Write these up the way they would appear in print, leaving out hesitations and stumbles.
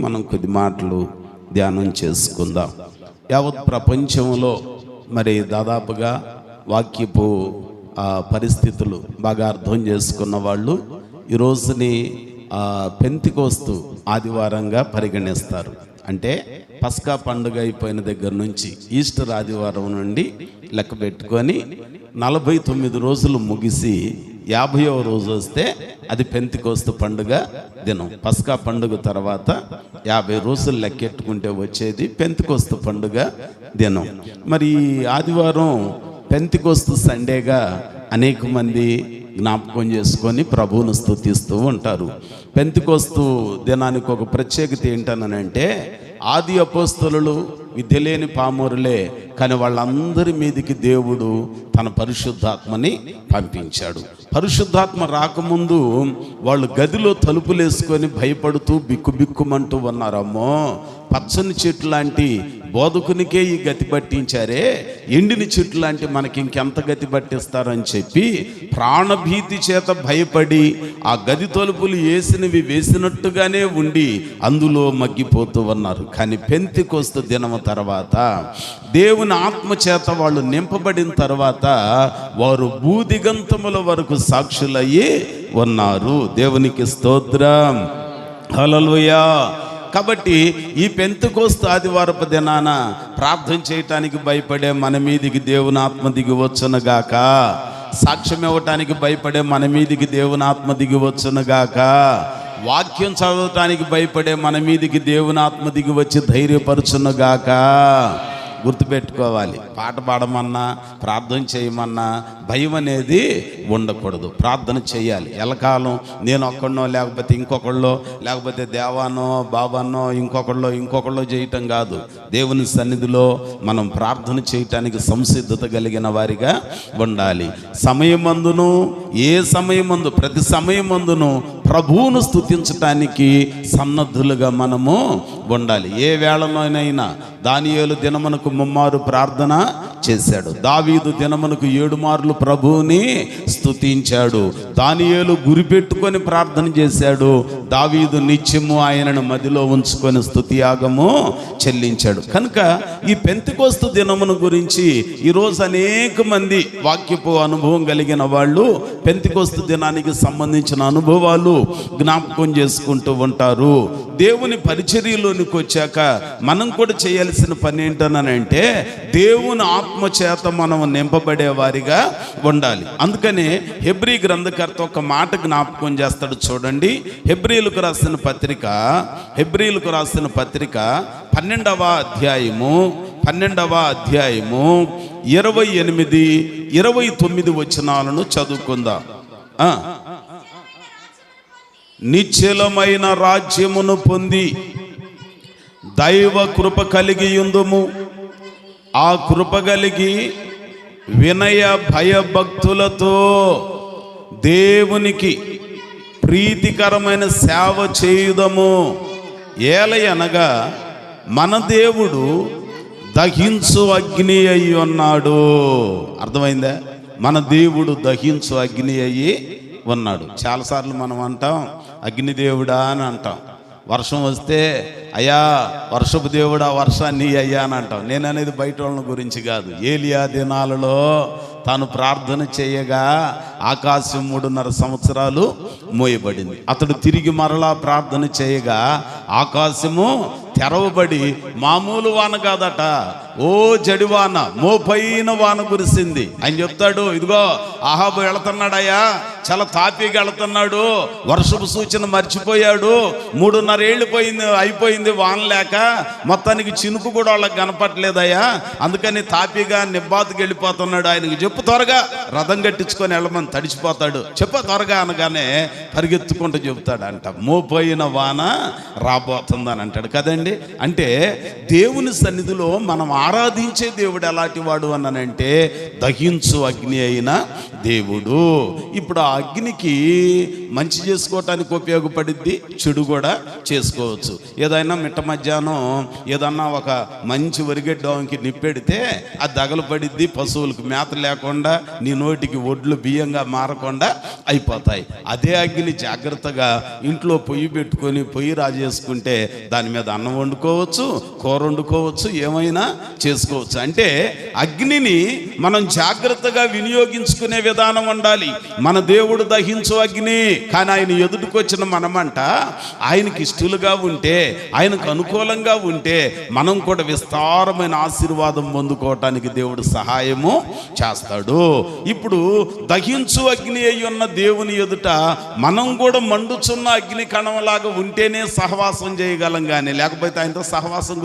మనం కొద్ది మాటలు ధ్యానం చేసుకుందాం. యావత్ ప్రపంచంలో మరి దాదాపుగా వాక్యపు పరిస్థితులు బాగా అర్థం చేసుకున్న వాళ్ళు ఈ రోజుని పెంతెకోస్తు ఆదివారంగా పరిగణిస్తారు. అంటే పస్కా పండుగ అయిపోయిన దగ్గర నుంచి ఈస్టర్ ఆదివారం నుండి లెక్క పెట్టుకొని 49 రోజులు ముగిసి 50వ రోజు వస్తే అది పెంతెకోస్తు పండుగ దినం. పస్కా పండుగ తర్వాత 50 రోజులు లెక్కెట్టుకుంటే వచ్చేది పెంతెకోస్తు పండుగ దినం. మరి ఆదివారం పెంతెకోస్తు సండేగా అనేక మంది జ్ఞాపకం చేసుకొని ప్రభువును స్తుతిస్తూ ఉంటారు. పెంతెకోస్తు దినానికి ఒక ప్రత్యేకత ఏంటనంటే ఆది అపోస్తలులు విద్య లేని పామరులే, కానీ వాళ్ళందరి మీదకి దేవుడు తన పరిశుద్ధాత్మని పంపించాడు. పరిశుద్ధాత్మ రాకముందు వాళ్ళు గదిలో తలుపులేసుకొని భయపడుతూ బిక్కుబిక్కుమంటూ ఉన్నారు. అమ్మో, పచ్చని చెట్టు లాంటి బోధకునికే ఈ గతి పట్టించారే, ఎండిన చెట్టు లాంటి మనకి ఇంకెంత గతి పట్టిస్తారని చెప్పి ప్రాణభీతి చేత భయపడి ఆ గది తలుపులు వేసినట్టుగానే ఉండి అందులో మగ్గిపోతూ ఉన్నారు. కానీ పెంతెకోస్తు దినము తర్వాత దేవుని ఆత్మ చేత వాళ్ళు నింపబడిన తర్వాత వారు భూదిగంతముల వరకు సాక్షులయ్యి ఉన్నారు. దేవునికి స్తోత్రం, హల్లెలూయా. కాబట్టి ఈ పెంతెకోస్తు ఆదివారపు దినాన ప్రార్థన చేయటానికి భయపడే మన మీదికి దేవుని ఆత్మ దిగి వచ్చునుగాక. సాక్ష్యం ఇవ్వటానికి భయపడే మన మీదికి దేవుని ఆత్మ దిగి వచ్చునుగాక. వాక్యం చదవటానికి భయపడే మన మీదికి దేవుని ఆత్మ దిగి వచ్చి ధైర్యపరచునుగాక. గుర్తుపెట్టుకోవాలి, పాట పాడమన్నా ప్రార్థన చేయమన్నా భయం అనేది ఉండకూడదు. ప్రార్థన చేయాలి ఎల్లకాలం. నేను ఒక్కడనో లేకపోతే ఇంకొకళ్ళో, లేకపోతే దేవానో బాబానో ఇంకొకళ్ళో చేయటం కాదు. దేవుని సన్నిధిలో మనం ప్రార్థన చేయటానికి సంసిద్ధత కలిగిన వారిగా ఉండాలి. సమయమందును ఏ సమయమందు ప్రతి సమయమందును ప్రభువును స్తుతించటానికి సన్నద్ధులుగా మనము ఉండాలి. ఏ వేళలోనైనా దానియేలు దినమునకు 3 మారు ప్రార్థన చేశాడు. దావీదు దినమునకు 7 మార్లు ప్రభువుని స్తుతించాడు. దానియేలు గురిపెట్టుకొని ప్రార్థన చేశాడు. దావీదు నిత్యము ఆయనను మదిలో ఉంచుకొని స్తుతియాగము చెల్లించాడు. కనుక ఈ పెంతెకోస్తు దినమును గురించి ఈరోజు అనేక మంది వాక్యపు అనుభవం కలిగిన వాళ్ళు పెంతెకోస్తు దినానికి సంబంధించిన అనుభవాలు జ్ఞాపకం చేసుకుంటూ ఉంటారు. దేవుని పరిచర్యలోనికి వచ్చాక మనం కూడా చేయాల్సిన పని ఏంటనంటే దేవుని ఆత్మ చేత మనం నింపబడే వారిగా ఉండాలి. అందుకనే హెబ్రీ గ్రంథకర్త ఒక మాట జ్ఞాపకం చేస్తాడు. చూడండి, హెబ్రీలకు రాసిన పత్రిక 12వ అధ్యాయము 28, 29 వచనాలను చదువుకుందాం. నిశ్చలమైన రాజ్యమును పొంది దైవ కృప కలిగి యుందుము. ఆ కృప కలిగి వినయ భయభక్తులతో దేవునికి ప్రీతికరమైన సేవ చేయుదము. ఏలయనగా మన దేవుడు దహించు అగ్ని అయి ఉన్నాడు. అర్థమైందా? మన దేవుడు దహించు అగ్ని అయ్యి ఉన్నాడు. చాలాసార్లు మనం అంటాం అగ్నిదేవుడా అని అంటాం. వర్షం వస్తే అయ్యా వర్షపు దేవుడా వర్షాన్ని అయ్యా అని అంటాం. నేను అనేది బయట వాళ్ళ గురించి కాదు. ఏలియా దినాలలో తాను ప్రార్థన చేయగా ఆకాశం 3.5 సంవత్సరాలు మోయబడింది. అతడు తిరిగి మరలా ప్రార్థన చేయగా ఆకాశము తెరవబడి మామూలు వాన కాదట, ఓ జడివాన, మోపైన వాన కురిసింది. ఆయన చెప్తాడు, ఇదిగో అహాబు వెళుతున్నాడయ్యా, చాలా తాపీగా వెళుతున్నాడు, వర్షపు సూచన మర్చిపోయాడు, 3.5 ఏళ్ళు అయిపోయింది వాన లేక, మొత్తానికి చినుకు కూడా వాళ్ళకి కనపట్లేదయ్యా, అందుకని తాపీగా నిబ్బాతుకి వెళ్ళిపోతున్నాడు. ఆయనకి చెప్పు త్వరగా రథం కట్టించుకొని వెళ్ళమని, తడిచిపోతాడు. చెప్ప త్వరగా అనగానే పరిగెత్తుకుంటూ చెబుతాడు అంట, మోపోయిన వాన రాబోతుందని అంటాడు కదండి. అంటే దేవుని సన్నిధిలో మనం ఆరాధించే దేవుడు ఎలాంటి వాడు అనంటే దహించు అగ్ని అయిన దేవుడు. ఇప్పుడు ఆ అగ్నికి మంచి చేసుకోవటానికి ఉపయోగపడిద్ది, చెడు కూడా చేసుకోవచ్చు. ఏదైనా మిట్ట మధ్యాహ్నం ఏదన్నా ఒక మంచి వరిగడ్డకి నిప్పెడితే అది దగలపడిద్ది, పశువులకు మేత లేక లేకుండా నీ నోటికి ఒడ్లు బియ్యంగా మారకుండా అయిపోతాయి. అదే అగ్ని జాగ్రత్తగా ఇంట్లో పొయ్యి పెట్టుకొని పొయ్యి రాజేసుకుంటే దాని మీద అన్నం వండుకోవచ్చు, కూర వండుకోవచ్చు, ఏమైనా చేసుకోవచ్చు. అంటే అగ్నిని మనం జాగ్రత్తగా వినియోగించుకునే విధానం ఉండాలి. మన దేవుడు దహించు అగ్ని, కానీ ఆయన ఎదుటికొచ్చిన మనమంట ఆయనకి ఇష్టలుగా ఉంటే, ఆయనకు అనుకూలంగా ఉంటే మనం కూడా విస్తారమైన ఆశీర్వాదం పొందుకోవటానికి దేవుడు సహాయము చేస్తాడు. ఇప్పుడు దహించు అగ్ని అయి ఉన్న దేవుని ఎదుట మనం కూడా మండుచున్న అగ్ని కణంలాగా ఉంటేనే సహవాసం చేయగలం, కానీ లేకపోతే ఆయనతో సహవాసం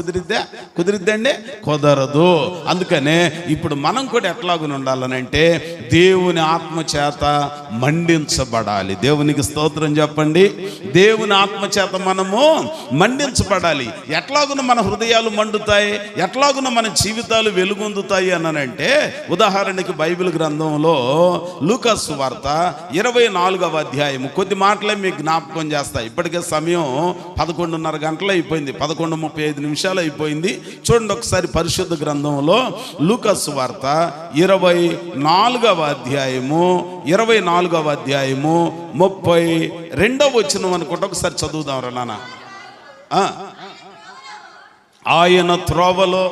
కుదిరిద్దండి, కుదరదు. అందుకనే ఇప్పుడు మనం కూడా ఎట్లాగుని ఉండాలనంటే దేవుని ఆత్మ చేత మండించబడాలి. దేవునికి స్తోత్రం చెప్పండి. దేవుని ఆత్మ చేత మనము మండించబడాలి. ఎట్లాగున మన హృదయాలు మండుతాయి, ఎట్లాగున మన జీవితాలు వెలుగొందుతాయి అనంటే, ఉదాహరణకి బైబిల్ గ్రంథంలో లూకా సువార్త 24వ అధ్యాయం కొద్ది మాటలే మీకు జ్ఞాపకం చేస్తాయి. ఇప్పటికే సమయం 11:30 గంటలు అయిపోయింది, 11:35 అయిపోయింది. చూడండి ఒకసారి పరిశుద్ధ గ్రంథంలో లూకా సువార్త 24వ అధ్యాయము 32వ వచనం అనుకుంటా, ఒకసారి చదువుదాం రా నాన్న. ఆయన త్రోవలో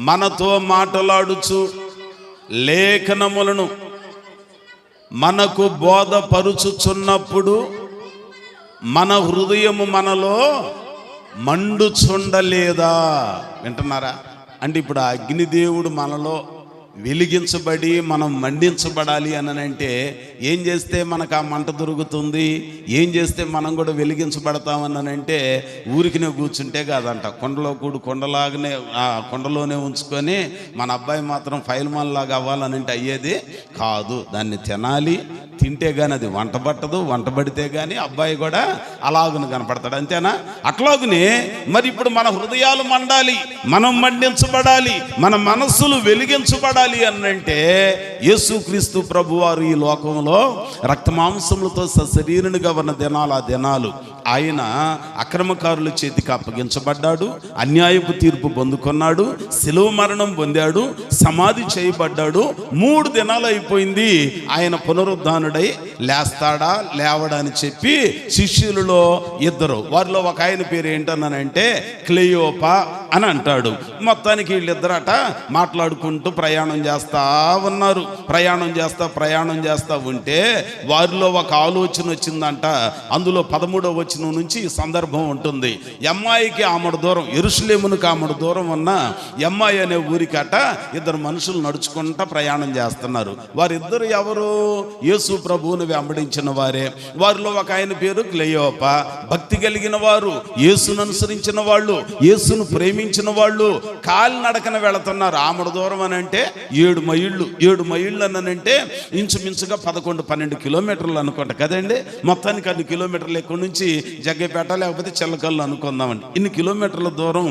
మనతో మాట్లాడుచు లేఖనములను మనకు బోధపరుచుచున్నప్పుడు మన హృదయము మనలో మండుచుండలేదా? వింటున్నారా? అంటే ఇప్పుడు ఆ అగ్నిదేవుడు మనలో వెలిగించబడి మనం మండించబడాలి అనంటే ఏం చేస్తే మనకు ఆ మంట దొరుకుతుంది, ఏం చేస్తే మనం కూడా వెలిగించబడతామనంటే ఊరికినే కూర్చుంటే కాదంట. కొండలో కూడు కొండలాగానే కొండలోనే ఉంచుకొని మన అబ్బాయి మాత్రం ఫైల్మాన్ లాగా అవ్వాలనంటే అయ్యేది కాదు. దాన్ని తినాలి, తింటే కానీ అది వంట పట్టదు, వంట పడితే కానీ అబ్బాయి కూడా అలాగును కనపడతాడు. అంతేనా? అట్లాగునే మరి ఇప్పుడు మన హృదయాలు మండాలి, మనం మండించబడాలి, మన మనస్సులు వెలిగించబడాలి అనంటే యేసుక్రీస్తు ప్రభువారు ఈ లోకంలో రక్తమాంసములతో సశరీరునిగా ఉన్న దినాలు ఆ దినాలు ఆయన అక్రమకారుల చేతికి అప్పగించబడ్డాడు, అన్యాయపు తీర్పు పొందుకున్నాడు, శిలువ మరణం పొందాడు, సమాధి చేయబడ్డాడు. 3 దినాలు అయిపోయింది. ఆయన పునరుద్ధానుడై లేస్తాడా లేవడా అని చెప్పి శిష్యులలో 2, వారిలో ఒక ఆయన పేరు ఏంటన్నానంటే క్లెయోపా అని అంటాడు. మొత్తానికి వీళ్ళిద్దరట మాట్లాడుకుంటూ ప్రయాణం చేస్తా ఉన్నారు. ప్రయాణం చేస్తా ఉంటే వారిలో ఒక ఆలోచన వచ్చిందంట. అందులో 13వ వచనం నుంచి ఈ సందర్భం ఉంటుంది. ఎమ్మాయికి ఆమడు దూరం, యెరూషలేమునికి ఆమడు దూరం ఉన్న ఎమ్మాయి అనే ఊరికట 2 మనుషులు నడుచుకుంటా ప్రయాణం చేస్తున్నారు. వారిద్దరు ఎవరు? యేసు ప్రభువుని వెంబడించిన వారే. వారిలో ఒక ఆయన పేరు క్లెయోపా. భక్తి కలిగిన వారు, యేసును అనుసరించిన వాళ్ళు, యేసును ప్రేమించిన వాళ్ళు కాలినడకన వెళుతున్నారు. ఆమడు దూరం అని అంటే 7 మైళ్ళు అనంటే ఇంచుమించుగా 11-12 కిలోమీటర్లు అనుకుంటా కదండి. మొత్తానికి 2 కిలోమీటర్లు ఎక్కడి నుంచి జగ్గపేట లేకపోతే చిల్లకల్లు అనుకుందామండి. ఇన్ని కిలోమీటర్ల దూరం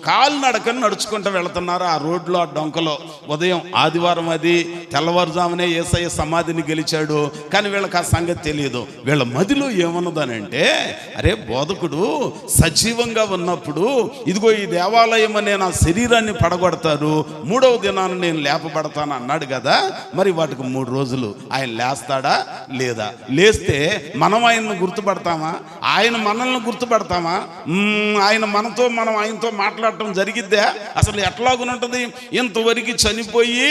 కాలినడకని నడుచుకుంటూ వెళుతున్నారు. ఆ రోడ్లో, ఆ డొంకలో ఉదయం ఆదివారం, అది తెల్లవారుజామునే యేసయ్య సమాధిని గెలిచాడు. కానీ వీళ్ళకి ఆ సంగతి తెలియదు. వీళ్ళ మదిలో ఏమన్నదనంటే, అరే బోధకుడు సజీవంగా ఉన్నప్పుడు ఇదిగో ఈ దేవాలయం అనే నా శరీరాన్ని పడగొడతారు, 3వ దినాన నేను లేపబడతాను అన్నాడు కదా. మరి వాటికి 3 రోజులు ఆయన లేస్తాడా లేదా? లేస్తే మనం ఆయన్ని గుర్తుపడతామా? ఆయన మనల్ని గుర్తుపడతామా? మనం ఆయనతో మాట్లాడటం జరిగిద్దా? అసలు ఎట్లాగుంటుంది? ఇంతవరకు చనిపోయి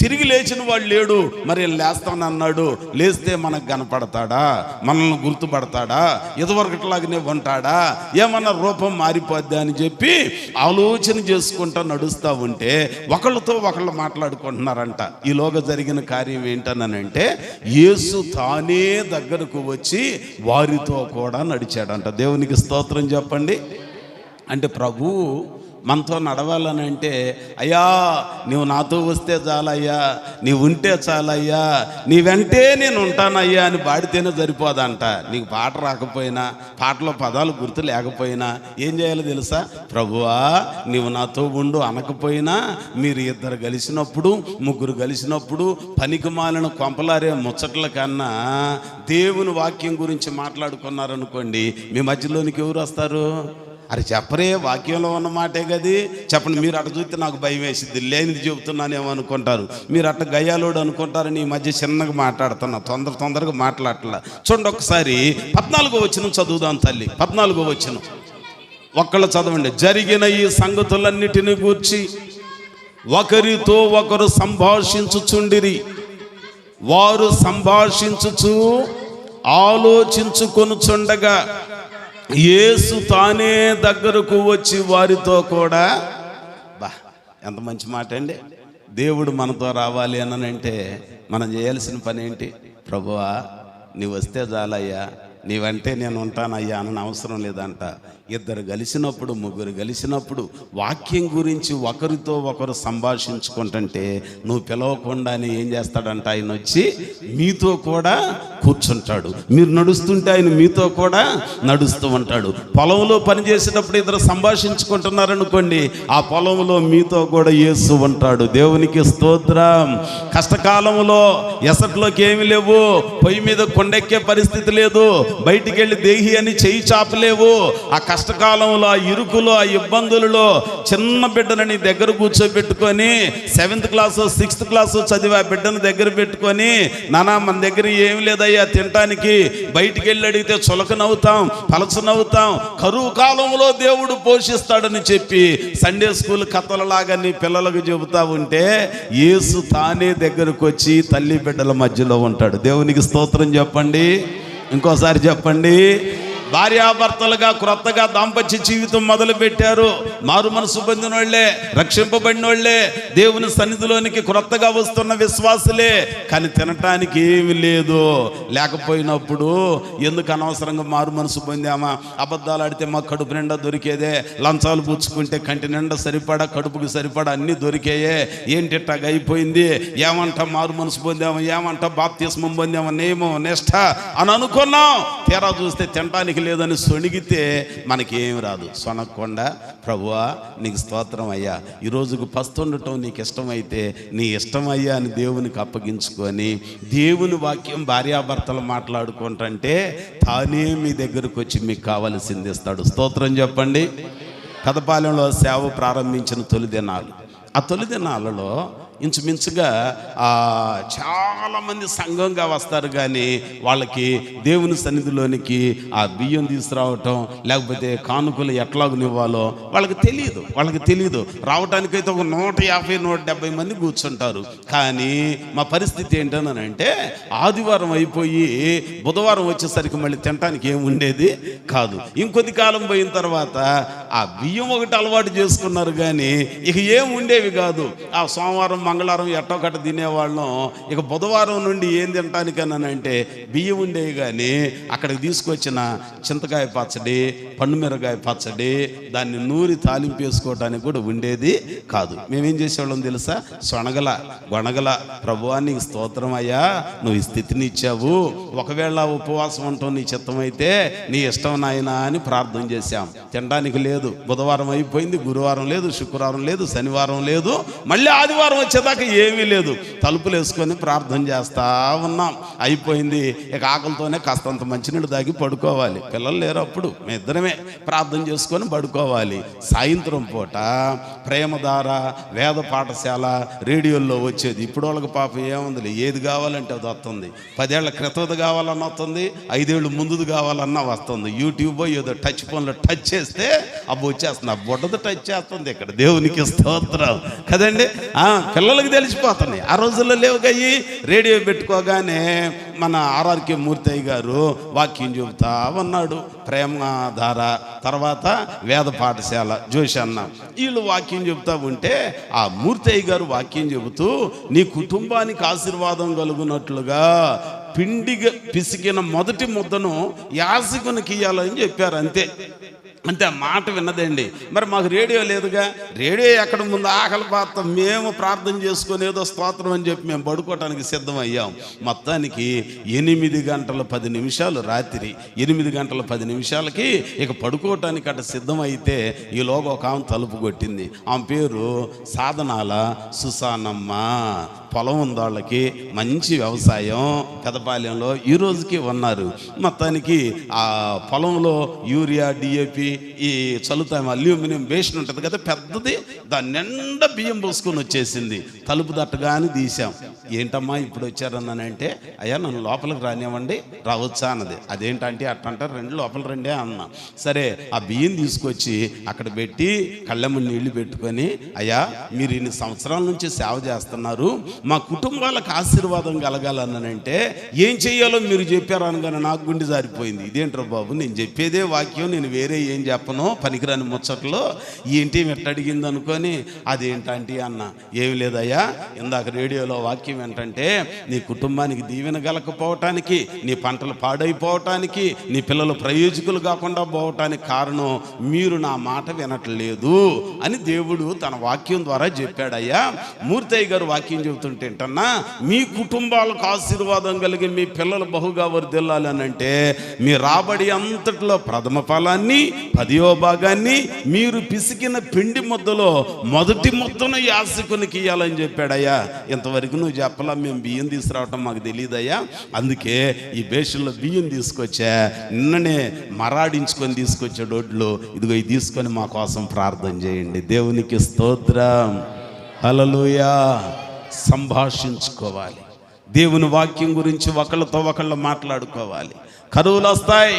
తిరిగి లేచిన వాడు లేడు, మరి లేస్తానన్నాడు. లేస్తే మనకు కనపడతాడా? మనల్ని గుర్తుపడతాడా? ఇదివరకట్లాగానే ఉంటాడా? ఏమన్నా రూపం మారిపోద్దా అని చెప్పి ఆలోచన చేసుకుంటా నడుస్తూ ఉంటే ఒకళ్ళతో ఒకళ్ళు మాట్లాడుకుంటున్నారంట. ఈలోగా జరిగిన కార్యం ఏంటనంటే యేసు తానే దగ్గరకు వచ్చి వారితో కూడా నడిచాడంట. దేవునికి స్తోత్రం చెప్పండి. అంటే ప్రభు మనతో నడవాలని అంటే, అయ్యా నువ్వు నాతో వస్తే చాలయ్యా, నీవు ఉంటే చాలయ్యా, నీ వెంటే నేను ఉంటానయ్యా అని పాడితేనే సరిపోదంట. నీకు పాట రాకపోయినా, పాటలో పదాలు గుర్తు లేకపోయినా ఏం చేయాలో తెలుసా? ప్రభువా నీవు నాతో ఉండు అనకపోయినా, మీరు 2 కలిసినప్పుడు, 3 కలిసినప్పుడు పనికి మాలిన కొంపలారే ముచ్చట్ల కన్నా దేవుని వాక్యం గురించి మాట్లాడుకున్నారనుకోండి, మీ మధ్యలోనికి ఎవరు వస్తారు? అరే చెప్పరే, వాక్యంలో ఉన్న మాటే కది, చెప్పండి. మీరు అట్ట చూస్తే నాకు భయం వేసిద్ది, లేనిది చెబుతున్నానేమో అనుకుంటారు, మీరు అట్ట గయ్యాలోడు అనుకుంటారని ఈ మధ్య చిన్నగా మాట్లాడుతున్నా, తొందరగా మాట్లాడట్లా. చూడండి ఒకసారి 14వ వచనం చదువుదాం తల్లి. 14వ వచనం ఒక్కళ్ళు చదవండి. జరిగిన ఈ సంగతులన్నిటిని గూర్చి ఒకరితో ఒకరు సంభాషించుచుండిరి. వారు సంభాషించుచు ఆలోచించుకొనుచుండగా యేసు తానే దగ్గరకు వచ్చి వారితో కూడా, ఎంత మంచి మాట అండి. దేవుడు మనతో రావాలి అనంటే మనం చేయాల్సిన పని ఏంటి? ప్రభువా నీవు వస్తే చాలయ్యా, నీవంటే నేను ఉంటానయ్యా అని అవసరం లేదంట. ఇద్దరు కలిసినప్పుడు, ముగ్గురు కలిసినప్పుడు వాక్యం గురించి ఒకరితో ఒకరు సంభాషించుకుంటుంటే నువ్వు పిలవకుండానే ఏం చేస్తాడంట, ఆయన వచ్చి మీతో కూడా కూర్చుంటాడు. మీరు నడుస్తుంటే ఆయన మీతో కూడా నడుస్తూ ఉంటాడు. పొలంలో పనిచేసేటప్పుడు ఇద్దరు సంభాషించుకుంటున్నారనుకోండి, ఆ పొలంలో మీతో కూడా యేసు ఉంటాడు. దేవునికి స్తోత్రం. కష్టకాలంలో ఎసట్లోకి ఏమి లేవు, పొయ్యి మీద కొండెక్కే పరిస్థితి లేదు, బయటికి వెళ్ళి దేహి అని చెయ్యి చాపలేవు. ఆ కష్టకాలంలో, ఆ ఇరుకులో, ఆ ఇబ్బందులలో చిన్న బిడ్డని దగ్గర కూర్చోబెట్టుకొని 7th క్లాసు 6th క్లాసు చదివి ఆ బిడ్డను దగ్గర పెట్టుకొని, నానా మన దగ్గర ఏమి లేదయ్యా తినటానికి, బయటికి వెళ్ళి అడిగితే చులకనవుతాం, పలచనవుతాం, కరువు కాలంలో దేవుడు పోషిస్తాడని చెప్పి సండే స్కూల్ కథలలాగా నీ పిల్లలకు చెబుతా ఉంటే యేసు తానే దగ్గరకు వచ్చి తల్లి బిడ్డల మధ్యలో ఉంటాడు. దేవునికి స్తోత్రం చెప్పండి. ఇంకోసారి చెప్పండి. భార్యాభర్తలుగా క్రొత్తగా దాంపత్య జీవితం మొదలు పెట్టారు. మారు మనసు పొందిన వాళ్ళే, రక్షింపబడిన వాళ్ళే, దేవుని సన్నిధిలోనికి క్రొత్తగా వస్తున్న విశ్వాసులే. కానీ తినటానికి ఏమి లేదు. లేకపోయినప్పుడు ఎందుకు అనవసరంగా మారు మనసు పొందామా? అబద్ధాలు ఆడితే మా కడుపు నిండా దొరికేదే, లంచాలు పుచ్చుకుంటే కంటి నిండా సరిపడా, కడుపుకి సరిపడా అన్నీ దొరికాయే, ఏంటి ఇట్టాగ అయిపోయింది, ఏమంటా మారు మనసు పొందామా, ఏమంటా బాప్తిస్మం పొందామా, నేమో నిష్ఠ అని అనుకున్నాం. తీరా చూస్తే తినటానికి లేదని సొణిగితే మనకేమి రాదు. సొనకుండా ప్రభువా నీకు స్తోత్రం అయ్యా, ఈ రోజుకు పస్తుండటం నీకు ఇష్టమైతే నీ ఇష్టమయ్యా అని దేవునికి అప్పగించుకొని దేవుని వాక్యం భార్యాభర్తలు మాట్లాడుకుంటుంటే తానే మీ దగ్గరకు వచ్చి మీకు కావలసింది ఇస్తాడు. స్తోత్రం చెప్పండి. కదపాలెంలో సేవ ప్రారంభించిన తొలి దినాలు, ఆ తొలి దినాలలో ఇంచుమించుగా చాలామంది సంఘంగా వస్తారు, కానీ వాళ్ళకి దేవుని సన్నిధిలోనికి ఆ బియ్యం తీసుకురావటం లేకపోతే కానుకలు ఎట్లాగనివ్వాలో వాళ్ళకి తెలియదు. రావటానికైతే ఒక 150-170 మంది కూర్చుంటారు. కానీ మా పరిస్థితి ఏంటనంటే ఆదివారం అయిపోయి బుధవారం వచ్చేసరికి మళ్ళీ తినటానికి ఏమి ఉండేది కాదు. ఇంకొద్ది కాలం పోయిన తర్వాత ఆ బియ్యం ఒకటి అలవాటు చేసుకున్నారు, కానీ ఇక ఏం ఉండేవి కాదు. ఆ సోమవారం మంగళవారం ఎట్టో కట్ట తినేవాళ్ళం. ఇక బుధవారం నుండి ఏం తినటానికనంటే బియ్యం ఉండేవి, కానీ అక్కడికి తీసుకొచ్చిన చింతకాయ పచ్చడి, పండుమిరకాయ పచ్చడి, దాన్ని నూరి తాలింపు వేసుకోవడానికి కూడా ఉండేది కాదు. మేమేం చేసేవాళ్ళం తెలుసా? గొనగల ప్రభువా నీకు స్తోత్రం అయ్యా, నువ్వు ఈ స్థితిని ఇచ్చావు, ఒకవేళ ఉపవాసం ఉంటావు నీ చిత్తమైతే నీ ఇష్టం నాయనా అని ప్రార్థన చేశాం. తినడానికి లేదు. బుధవారం అయిపోయింది, గురువారం లేదు, శుక్రవారం లేదు, శనివారం లేదు, మళ్ళీ ఆదివారం వచ్చేదాకా ఏమీ లేదు. తలుపులు వేసుకొని ప్రార్థన చేస్తా ఉన్నాం. అయిపోయింది. ఇక ఆకలితోనే కాస్తంత మంచినీళ్ళు తాగి పడుకోవాలి. పిల్లలు లేరు అప్పుడు, మేము ఇద్దరమే ప్రార్థన చేసుకొని పడుకోవాలి. సాయంత్రం పూట ప్రేమధార వేద పాఠశాల రేడియోల్లో వచ్చేది. ఇప్పుడు వాళ్ళకి పాపం ఏముంది, ఏది కావాలంటే అది వస్తుంది. 10 ఏళ్ల క్రితంది కావాలన్నా వస్తుంది, 5 ఏళ్ళు ముందుది కావాలన్నా వస్తుంది. యూట్యూబ్ ఏదో టచ్ ఫోన్లో టచ్ చేస్తే అబ్బు వచ్చేస్తుంది, ఆ బుడ్డది టచ్ చేస్తుంది. ఇక్కడ దేవునికి స్తోత్రం కదండి. పిల్లలకి తెలిసిపోతున్నాయి. ఆ రోజుల్లో లేవుగాయి. రేడియో పెట్టుకోగానే మన ఆర్ఆర్కే మూర్తయ్య గారు వాక్యం చెబుతా ఉన్నాడు. ప్రేమధార, తర్వాత వేద పాఠశాల జోషి అన్న, వీళ్ళు వాక్యం చెబుతా ఉంటే ఆ మూర్తయ్య గారు వాక్యం చెబుతూ నీ కుటుంబానికి ఆశీర్వాదం కలుగునట్లుగా పిండిగా పిసికిన మొదటి ముద్దను యాజకునికి ఇయ్యాలని చెప్పారు. అంతే ఆ మాట విన్నదండి. మరి మాకు రేడియో లేదుగా. రేడియో ఎక్కడ ముందు ఆకలి పాత్ర మేము ప్రార్థన చేసుకొని ఏదో స్తోత్రం అని చెప్పి మేము పడుకోవటానికి సిద్ధమయ్యాం. మొత్తానికి 8 గంటల 10 నిమిషాలు, రాత్రి 8 గంటల 10 నిమిషాలకి ఇక పడుకోవటానికి అట్ట సిద్ధమైతే ఈలోగా ఒక ఆమె తలుపు కొట్టింది. ఆమె పేరు సాధనాల సుసానమ్మ. పొలం ఉంది వాళ్ళకి, మంచి వ్యవసాయం పెదపాలెంలో ఈ రోజుకి ఉన్నారు. మొత్తానికి ఆ పొలంలో యూరియా, డిఏపి ఈ చల్లుతాం, అల్యూమినియం బేషన్ ఉంటుంది కదా పెద్దది, దాని నిండా బియ్యం పోసుకొని వచ్చేసింది. తలుపు దట్టగానే తీసాం. ఏంటమ్మా ఇప్పుడు వచ్చారన్నానంటే, అయ్యా నన్ను లోపలికి రానివ్వండి, రావచ్చా అన్నది. అదేంటంటే అట్టంటారు, రెండు లోపల రండే అన్నా. సరే ఆ బియ్యం తీసుకొచ్చి అక్కడ పెట్టి కళ్ళెమ్మ నీళ్లు పెట్టుకొని, అయ్యా మీరు ఇన్ని సంవత్సరాల నుంచి సేవ చేస్తున్నారు, మా కుటుంబాలకు ఆశీర్వాదం కలగాలన్నానంటే ఏం చెయ్యాలో మీరు చెప్పారు అనగానే నాకు గుండె జారిపోయింది. ఇదేంట్రా బాబు, నేను చెప్పేదే వాక్యం, నేను వేరే ఏం చెప్పను, పనికిరాని ముచ్చట్లో ఏంటి ఎట్టడిగింది అనుకొని, అదేంటంటే అన్న, ఏమి లేదయ్యా ఇందాక రేడియోలో వాక్యం ఏంటంటే నీ కుటుంబానికి దీవెన కలకపోవటానికి, నీ పంటలు పాడైపోవటానికి, నీ పిల్లలు ప్రయోజకులు కాకుండా పోవటానికి కారణం మీరు నా మాట వినట్లేదు అని దేవుడు తన వాక్యం ద్వారా చెప్పాడయ్యా. మూర్తయ్య గారు వాక్యం చెబుతుంటేంటన్నా, మీ కుటుంబాలకు ఆశీర్వాదం కలిగి మీ పిల్లలు బహుగా వర్ధిల్లాలి అని అంటే మీ రాబడి అంతట్లో ప్రథమ ఫలాన్ని 10వ భాగాన్ని మీరు పిసికిన పిండి ముద్దలో మొదటి ముద్దను యాజకునికి ఇయ్యాలని చెప్పాడయ్యా. ఇంతవరకు నువ్వు చెప్పలా, మేము బియ్యం తీసుకురావటం మాకు తెలియదయ్యా, అందుకే ఈ బేషన్లో బియ్యం తీసుకొచ్చా, నిన్ననే మరాడించుకొని తీసుకొచ్చే డొడ్లు, ఇదిగో ఇది తీసుకొని మా కోసం ప్రార్థన చేయండి. దేవునికి స్తోత్రం, హల్లెలూయా. సంభాషించుకోవాలి, దేవుని వాక్యం గురించి ఒకళ్ళతో ఒకళ్ళు మాట్లాడుకోవాలి. కరువులు వస్తాయి,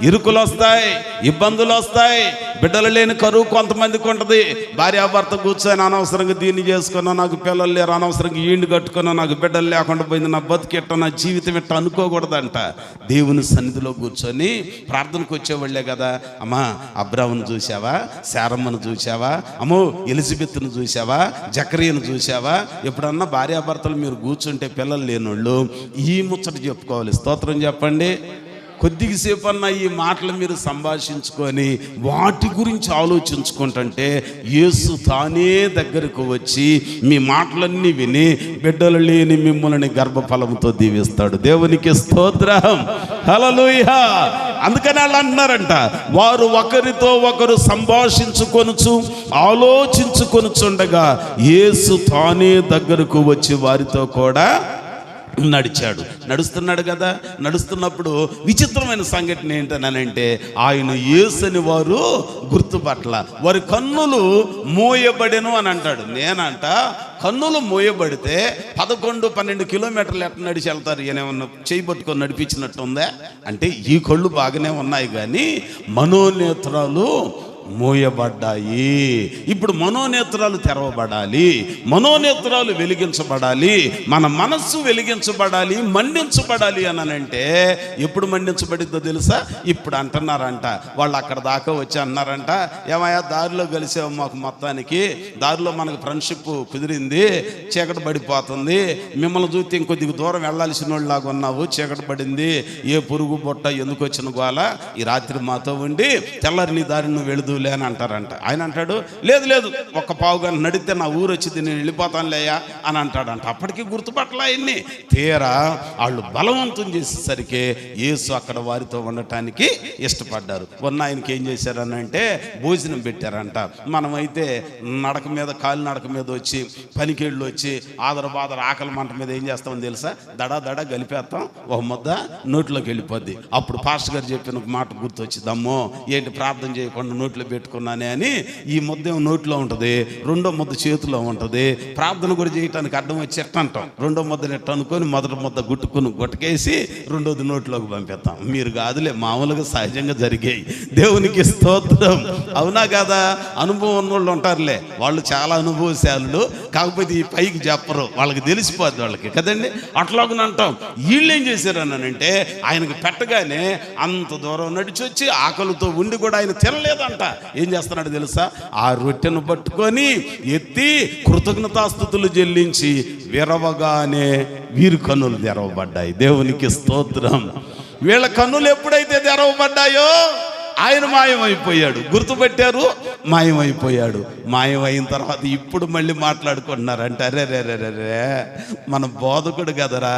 ఇరుకులు వస్తాయి, ఇబ్బందులు వస్తాయి. బిడ్డలు లేని కరువు కొంతమందికి ఉంటుంది. భార్యాభర్త కూర్చొని అనవసరంగా దీన్ని చేసుకున్నా, నాకు పిల్లలు లేరు, అనవసరంగా ఈండు కట్టుకున్నా, నాకు బిడ్డలు లేకుండా పోయింది, నా బతికెట్ట, నా జీవితం ఎట్ట అనుకోకూడదంట. దేవుని సన్నిధిలో కూర్చొని ప్రార్థనకు వచ్చేవాళ్లే కదా. అమ్మా అబ్రామును చూసావా, శారమ్మను చూసావా, అమ్మో ఎలిజబెత్ను చూసావా, జకరియను చూసావా? ఎప్పుడన్నా భార్యాభర్తలు మీరు కూర్చుంటే పిల్లలు లేనోళ్ళు ఈ ముచ్చట చెప్పుకోవాలి. స్తోత్రం చెప్పండి. కొద్దిసేపు అన్న ఈ మాటలు మీరు సంభాషించుకొని వాటి గురించి ఆలోచించుకుంటుంటే యేసు తానే దగ్గరకు వచ్చి మీ మాటలన్నీ విని బిడ్డలు లేని మిమ్మల్ని గర్భఫలంతో దీవిస్తాడు. దేవునికి స్తోత్రం, హల్లెలూయా. అందుకని వాళ్ళు అంటున్నారంట, వారు ఒకరితో ఒకరు సంభాషించుకొనుచు ఆలోచించుకొనుచుండగా యేసు తానే దగ్గరకు వచ్చి వారితో కూడా నడిచాడు. నడుస్తున్నాడు కదా. నడుస్తున్నప్పుడు విచిత్రమైన సంఘటన ఏంటనంటే ఆయన యేసుని వారు గుర్తుపట్ల, వారి కన్నులు మోయబడెను అని అంటాడు. నేనంట కన్నులు మోయబడితే 11-12 కిలోమీటర్లు ఎట్లా నడిచి వెళ్తారు? ఏమన్నా చేయబట్టుకొని నడిపించినట్టు ఉందా అంటే ఈ కళ్ళు బాగానే ఉన్నాయి కానీ మనోనేత్రాలు మోయబడ్డాయి. ఇప్పుడు మనోనేత్రాలు తెరవబడాలి, మనోనేత్రాలు వెలిగించబడాలి, మన మనస్సు వెలిగించబడాలి, మండించబడాలి అనంటే ఎప్పుడు మండించబడిద్దో తెలుసా? ఇప్పుడు అంటున్నారంట వాళ్ళు, అక్కడ దాకా వచ్చి అన్నారంట, ఏమయ్యా దారిలో కలిసావు మాకు, మొత్తానికి దారిలో మనకు ఫ్రెండ్షిప్ కుదిరింది, చీకటి పడిపోతుంది, మిమ్మల్ని చూస్తే ఇంకొద్దిగా దూరం వెళ్ళాల్సిన వాళ్ళలాగా ఉన్నావు, చీకటి పడింది, ఏ పురుగు బొట్ట ఎందుకు వచ్చిన గోల, ఈ రాత్రి మాతో ఉండి తెల్లారి నీ దారి నువ్వు వెళుదు అని అంటారంట. ఆయన అంటాడు, లేదు లేదు, ఒక్క పావుగంట నడితే నా ఊరు వచ్చింది, నేను వెళ్ళిపోతానులేయా అని అంటాడంట. అప్పటికి గుర్తుపట్టలే ఆయన్ని. తీరా వాళ్ళు బలవంతం చేసేసరికి యేసు అక్కడ వారితో ఉండటానికి ఇష్టపడ్డారు. ఉన్న ఆయనకి ఏం చేశారనంటే భోజనం పెట్టారంట. మనమైతే నడక మీద, కాలు నడక మీద వచ్చి, పనికేళ్ళు వచ్చి, ఆదర ఆకలి మంట మీద ఏం చేస్తామని తెలుసా? దడ గలిపేస్తాం, ఒక ముద్ద నోట్లోకి వెళ్ళిపోద్ది. అప్పుడు పాస్టర్ గారు చెప్పిన ఒక మాట గుర్తొచ్చింది, అమ్మో ఏంటి ప్రార్థన చేయకుండా నోట్లో పెట్టుకున్నానే అని. ఈ ముద్ద నోట్లో ఉంటుంది, రెండో ముద్ద చేతిలో ఉంటుంది. ప్రార్థన కూడా చేయటానికి అడ్డం వచ్చి ఎట్ట అంటాం, రెండో ముద్ద నెట్ట అనుకొని మొదటి ముద్ద గుట్టకేసి రెండోది నోట్లోకి పంపిస్తాం. మీరు కాదులే, మామూలుగా సహజంగా జరిగాయి. దేవునికి స్తోత్రం, అవునా కదా? అనుభవం ఉన్న వాళ్ళు ఉంటారులే, వాళ్ళు చాలా అనుభవశాలులు, కాకపోతే ఈ పైకి చెప్పరు, వాళ్ళకి తెలిసిపోద్ది వాళ్ళకి కదండి. అట్లాగని అంటాం. వీళ్ళు ఏం చేశారనంటే ఆయనకు పెట్టగానే అంత దూరం నడిచి వచ్చి ఆకలితో ఉండి కూడా ఆయన తినలేదంట. ఏం చేస్తున్నాడు తెలుసా? ఆ రొట్టెను పట్టుకొని ఎత్తి కృతజ్ఞతాస్తుతులు చెల్లించి విరవగానే వీరి కన్నులు తెరవబడ్డాయి. దేవునికి స్తోత్రం. వీళ్ళ కన్నులు ఎప్పుడైతే తెరవబడ్డాయో ఆయన మాయమైపోయాడు. గుర్తుపెట్టారు, మాయమైపోయాడు. మాయమైన తర్వాత ఇప్పుడు మళ్ళీ మాట్లాడుకుంటున్నారు. అంటారే రే రే రే రే మన బోధకుడు కదరా,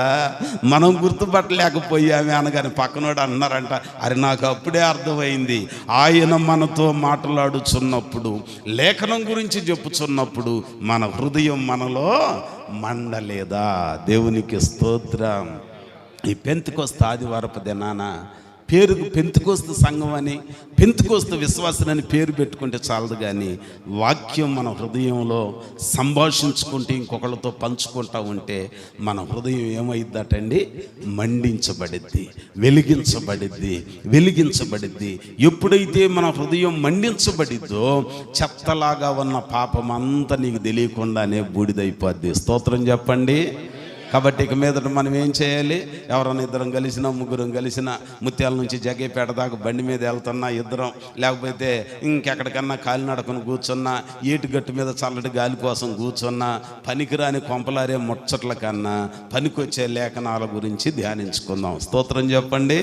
మనం గుర్తుపట్టలేకపోయామే అనగానే పక్కనోడు అన్నారంట. అరే నాకు అప్పుడే అర్థమైంది, ఆయన మనతో మాట్లాడుచున్నప్పుడు, లేఖనం గురించి చెప్పుచున్నప్పుడు మన హృదయం మనలో మండలేదా? దేవునికి స్తోత్రం. ఈ పెంతెకొస్తు ఆదివారపు దినాన పేరుకు పెంతెకొస్తు సంఘం అని, పెంతెకొస్తు విశ్వాసులని పేరు పెట్టుకుంటే చాలదు, కానీ వాక్యం మన హృదయంలో సంభాషించుకుంటే, ఇంకొకళ్ళతో పంచుకుంటా ఉంటే మన హృదయం ఏమైద్దటండి? మండించబడిద్ది, వెలిగించబడిద్ది. ఎప్పుడైతే మన హృదయం మండించబడిద్దో చెత్తలాగా ఉన్న పాపం అంతా నీకు తెలియకుండానే బూడిదైపోద్ది. స్తోత్రం చెప్పండి. కాబట్టి ఇక మీదట మనం ఏం చేయాలి? ఎవరైనా ఇద్దరం కలిసినా, ముగ్గురం కలిసినా, ముత్యాల నుంచి జగ్గేపేట దాకా బండి మీద వెళ్తున్నా ఇద్దరం, లేకపోతే ఇంకెక్కడికన్నా కాలినడకను కూర్చున్నా, ఏటుగట్టు మీద చల్లటి గాలి కోసం కూర్చున్నా, పనికిరాని కొంపలారే ముచ్చట్ల కన్నా పనికొచ్చే లేఖనాల గురించి ధ్యానించుకుందాం. స్తోత్రం చెప్పండి.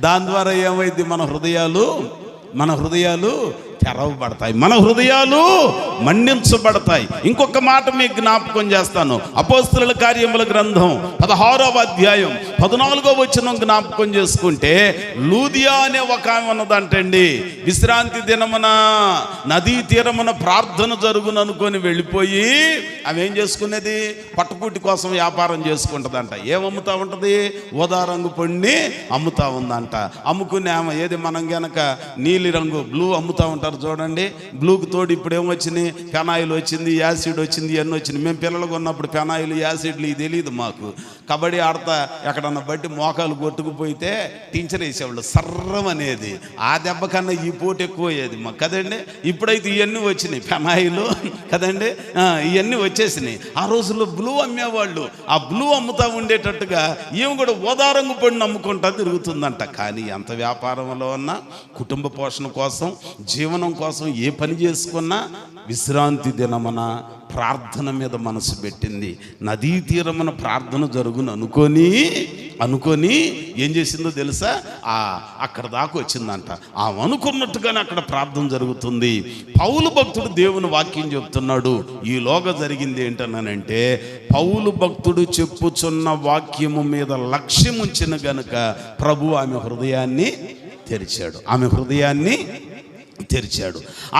దాని ద్వారా ఏమైంది? మన హృదయాలు తెరవబడతాయి, మన హృదయాలు మండించబడతాయి. ఇంకొక మాట మీకు జ్ఞాపకం చేస్తాను. అపోస్తలుల కార్యముల గ్రంథం 16వ అధ్యాయం 14వ వచనం జ్ఞాపకం చేసుకుంటే, లూదియా అనే ఒక ఆమె ఉన్నదంటండి. విశ్రాంతి దినమున నదీ తీరమున ప్రార్థన జరుగును అనుకొని వెళ్ళిపోయి ఆమె ఏం చేసుకునేది? పట్టుకూటి కోసం వ్యాపారం చేసుకుంటుందంట. ఏమమ్ముతా ఉంటుంది? ఊదా రంగు పొడిని అమ్ముతా ఉందంట. అమ్ముకునే ఆమె ఏది మనం గనక నీలి రంగు బ్లూ అమ్ముతా ఉంటారు చూడండి. బ్లూకి తోడు ఇప్పుడు ఏమొచ్చింది? పెనాయిల్ వచ్చింది, యాసిడ్ వచ్చింది, ఇవన్నీ వచ్చింది. మేము పిల్లలుగా ఉన్నప్పుడు పెనాయిల్, యాసిడ్లు ఇది తెలియదు మాకు. కబడ్డీ ఆడతా ఎక్కడన్నా బట్టి మోకాలు కొట్టుకుపోయితే టీచర్ వేసేవాళ్ళు సర్రం అనేది. ఆ దెబ్బ కన్నా ఈ పోటీ ఎక్కువ అయ్యేది మాకు కదండి. ఇప్పుడైతే ఇవన్నీ వచ్చినాయి, పెనాయిలు కదండి, ఇవన్నీ వచ్చేసినాయి. ఆ రోజుల్లో బ్లూ అమ్మేవాళ్ళు. ఆ బ్లూ అమ్ముతా ఉండేటట్టుగా ఏమి కూడా ఓదారంగు పడిని అమ్ముకుంటా తిరుగుతుందంట. కానీ ఎంత వ్యాపారంలో ఉన్నా, కుటుంబ పోషణ కోసం, జీవనం కోసం ఏ పని చేసుకున్నా విశ్రాంతి దినమున ప్రార్థన మీద మనసు పెట్టింది. నదీ తీరమున ప్రార్థన జరుగును అనుకొని ఏం చేసిందో తెలుసా? అక్కడ దాకా వచ్చిందంట. అనుకున్నట్టుగానే అక్కడ ప్రార్థన జరుగుతుంది. పౌలు భక్తుడు దేవుని వాక్యం చెప్తున్నాడు. ఈలోగా జరిగింది ఏంటన్నానంటే, పౌలు భక్తుడు చెప్పుచున్న వాక్యము మీద లక్ష్యం ఉంచిన గనుక ప్రభు ఆమె హృదయాన్ని తెరిచాడు.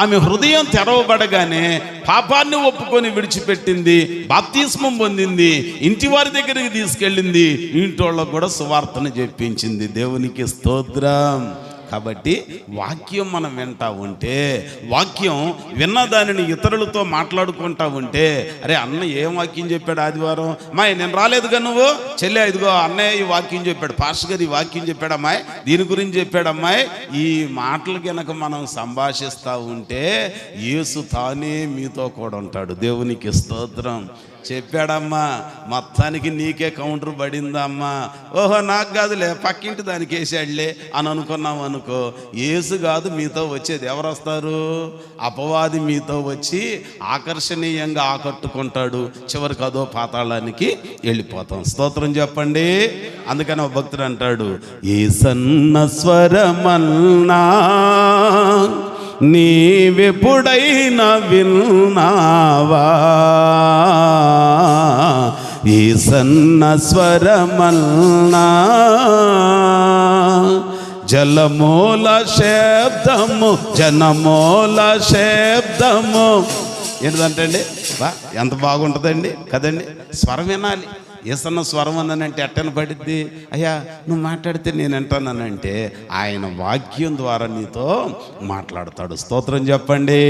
ఆమె హృదయం తెరవబడగానే పాపాన్ని ఒప్పుకొని విడిచిపెట్టింది, బాప్తిస్మం పొందింది, ఇంటి వారి దగ్గరికి తీసుకెళ్ళింది, ఇంటోళ్ళకు కూడా సువార్తను చెప్పించింది. దేవునికి స్తోత్రం. కాబట్టి వాక్యం మనం వింటా ఉంటే, వాక్యం విన్న దానిని ఇతరులతో మాట్లాడుకుంటా ఉంటే, అరే అన్న ఏం వాక్యం చెప్పాడు ఆదివారం? అమ్మాయి నేను రాలేదుగా, నువ్వు చెల్లె ఇదిగో అన్నయ్య ఈ వాక్యం చెప్పాడు, పాస్టర్ గారు ఈ వాక్యం చెప్పాడు అమ్మాయి, దీని గురించి చెప్పాడు అమ్మాయి. ఈ మాటలు కనుక మనం సంభాషిస్తూ ఉంటే యేసు తానే మీతో కూడా ఉంటాడు. దేవునికి స్తోత్రం. చెప్పాడమ్మా, మొత్తానికి నీకే కౌంటర్ పడిందమ్మా, ఓహో నాకు కాదులే పక్కింటి దానికి వేసాడులే అని అనుకున్నాం అనుకో, యేసు కాదు మీతో వచ్చేది. ఎవరు వస్తారు? అపవాది మీతో వచ్చి ఆకర్షణీయంగా ఆకట్టుకుంటాడు. చివరికి అదో పాతాళానికి వెళ్ళిపోతాం. స్తోత్రం చెప్పండి. అందుకని ఒక భక్తుడు అంటాడు, ఏ సన్న స్వరమన్నా నీవెప్పుడైనా విన్నావా? ఈ సన్న స్వరమన్నా జలమూల శబ్దము, జనమూల శబ్దము. ఏంటంటే అండి, ఎంత బాగుంటుందండి కదండి. స్వరం వినాలి. ఏసన్న స్వరం అన్నానంటే ఎట్టన పడిద్ది? అయ్యా నువ్వు మాట్లాడితే నేను వింటానంటే ఆయన వాక్యం ద్వారా నీతో మాట్లాడతాడు. స్తోత్రం చెప్పండి.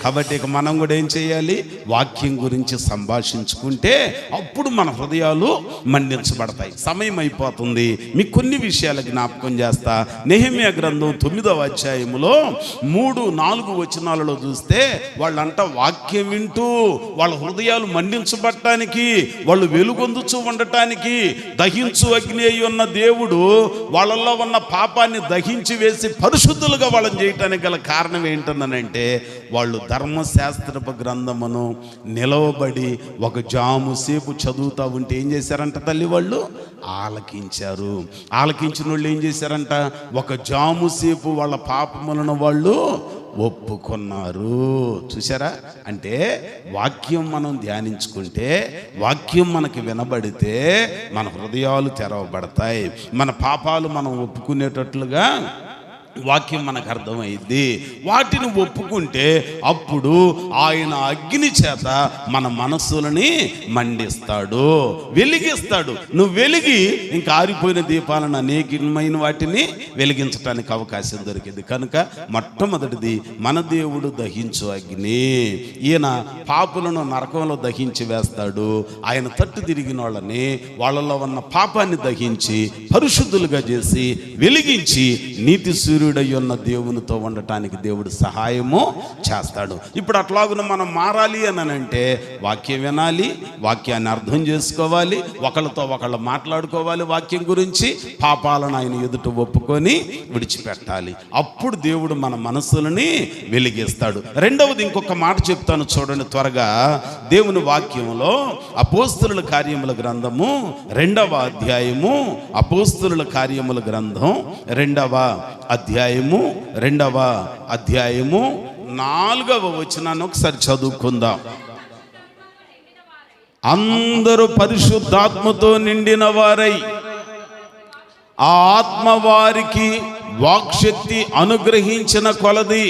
కాబట్టి ఇక మనం కూడా ఏం చేయాలి? వాక్యం గురించి సంభాషించుకుంటే అప్పుడు మన హృదయాలు మండించబడతాయి. సమయం అయిపోతుంది. మీకు కొన్ని విషయాలు జ్ఞాపకం చేస్తా. నెహెమ్యా గ్రంథం 9వ అధ్యాయములో 3-4 వచనాలలో చూస్తే వాళ్ళంట వాక్యం వింటూ వాళ్ళ హృదయాలు మండించబడటానికి, వాళ్ళు వెలుగొందు పొందుచు ఉండటానికి దహించు అగ్ని అయి ఉన్న దేవుడు వాళ్ళల్లో ఉన్న పాపాన్ని దహించి వేసి పరిశుద్ధులుగా వాళ్ళని చేయటానికి గల కారణం ఏంటన్నానంటే, వాళ్ళు ధర్మశాస్త్రపు గ్రంథమును నిలవబడి ఒక జాము సేపు చదువుతూ ఉంటే ఏం చేశారంట తల్లి? వాళ్ళు ఆలకించారు. ఆలకించిన వాళ్ళు ఏం చేశారంట? ఒక జాము సేపు వాళ్ళ పాపములను వాళ్ళు ఒప్పుకున్నారు. చూసారా? అంటే వాక్యం మనం ధ్యానించుకుంటే, వాక్యం మనకి వినబడితే మన హృదయాలు తెరవబడతాయి. మన పాపాలు మనం ఒప్పుకునేటట్లుగా వాక్యం మనకు అర్థమైంది. వాటిని ఒప్పుకుంటే అప్పుడు ఆయన అగ్ని చేత మన మనస్సులని మండిస్తాడు, వెలిగిస్తాడు. నువ్వు వెలిగి ఇంకా ఆరిపోయిన దీపాలను అనేకమైన వాటిని వెలిగించడానికి అవకాశం దొరికింది. కనుక మొట్టమొదటిది మన దేవుడు దహించు అగ్ని. ఈయన పాపులను నరకంలో దహించి వేస్తాడు. ఆయన తట్టు తిరిగిన వాళ్ళని, వాళ్ళలో ఉన్న పాపాన్ని దహించి పరిశుద్ధులుగా చేసి వెలిగించి నీతి సూర్యుడై ఉన్న దేవునితో ఉండటానికి దేవుడు సహాయము చేస్తాడు. ఇప్పుడు అట్లాగున మనం మారాలి అని అంటే వాక్యం వినాలి, వాక్యాన్ని అర్థం చేసుకోవాలి, ఒకళ్ళతో ఒకళ్ళు మాట్లాడుకోవాలి, వాక్యం గురించి పాపాలను ఆయన ఎదుట ఒప్పుకొని విడిచిపెట్టాలి. అప్పుడు దేవుడు మన మనస్సులని వెలిగిస్తాడు. రెండవది ఇంకొక మాట చెప్తాను చూడండి త్వరగా. దేవుని వాక్యంలో అపోస్తలుల కార్యముల గ్రంథము 2వ అధ్యాయము, అపోస్తలుల కార్యముల గ్రంథం 2వ అధ్యాయము 4వ వచనాన్ని ఒకసారి చదువుకుందాం. అందరూ పరిశుద్ధాత్మతో నిండిన వారై ఆ ఆత్మ వారికి వాక్శక్తి అనుగ్రహించిన కొలది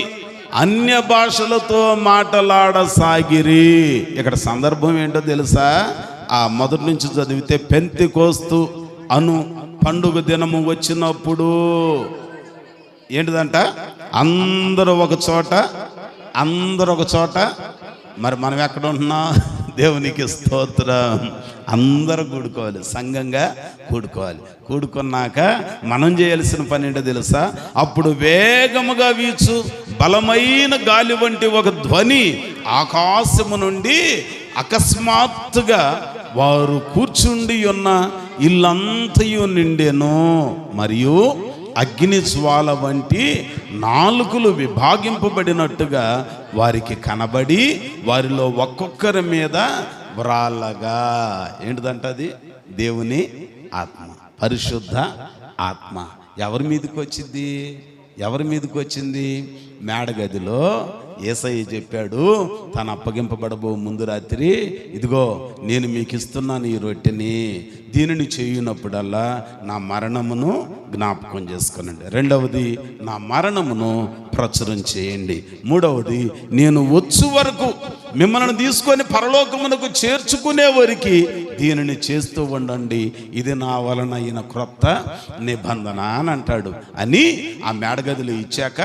అన్య భాషలతో మాటలాడసాగిరి. ఇక్కడ సందర్భం ఏంటో తెలుసా? ఆ మొదటి నుంచి చదివితే, పెంతెకోస్తు అను పండుగ దినము వచ్చినప్పుడు ఏంటిదంట? అందరూ ఒక చోట. మరి మనం ఎక్కడ ఉంటున్నాం? దేవునికి స్తోత్రం. అందరూ కూడుకోవాలి, సంఘంగా కూడుకోవాలి. కూడుకున్నాక మనం చేయాల్సిన పని ఏంటో తెలుసా? అప్పుడు వేగముగా వీచు బలమైన గాలి వంటి ఒక ధ్వని ఆకాశము నుండి అకస్మాత్తుగా వారు కూర్చుండి ఉన్న ఇల్లంతయు నిండెను. మరియు అగ్ని జ్వాల వంటి నాలుకలు విభాగింపబడినట్టుగా వారికి కనబడి వారిలో ఒక్కొక్కరి మీద వ్రాలగా. ఏంటిదంట అది? దేవుని ఆత్మ, పరిశుద్ధ ఆత్మ. ఎవరి మీదకి వచ్చింది? మేడగదిలో యేసయ్య చెప్పాడు తను అప్పగింపబడబో ముందు రాత్రి, ఇదిగో నేను మీకు ఇస్తున్నాను ఈ రొట్టెని, దీనిని చేయునప్పుడల్లా నా మరణమును జ్ఞాపకం చేసుకునండి. రెండవది, నా మరణమును ప్రచురం చేయండి. మూడవది, నేను వచ్చు వరకు మిమ్మల్ని తీసుకొని పరలోకమునకు చేర్చుకునే వరకు దీనిని చేస్తూ ఉండండి, ఇది నా వలన అయిన క్రొత్త నిబంధన అని అంటాడు. అని ఆ మేడగదిలో ఇచ్చాక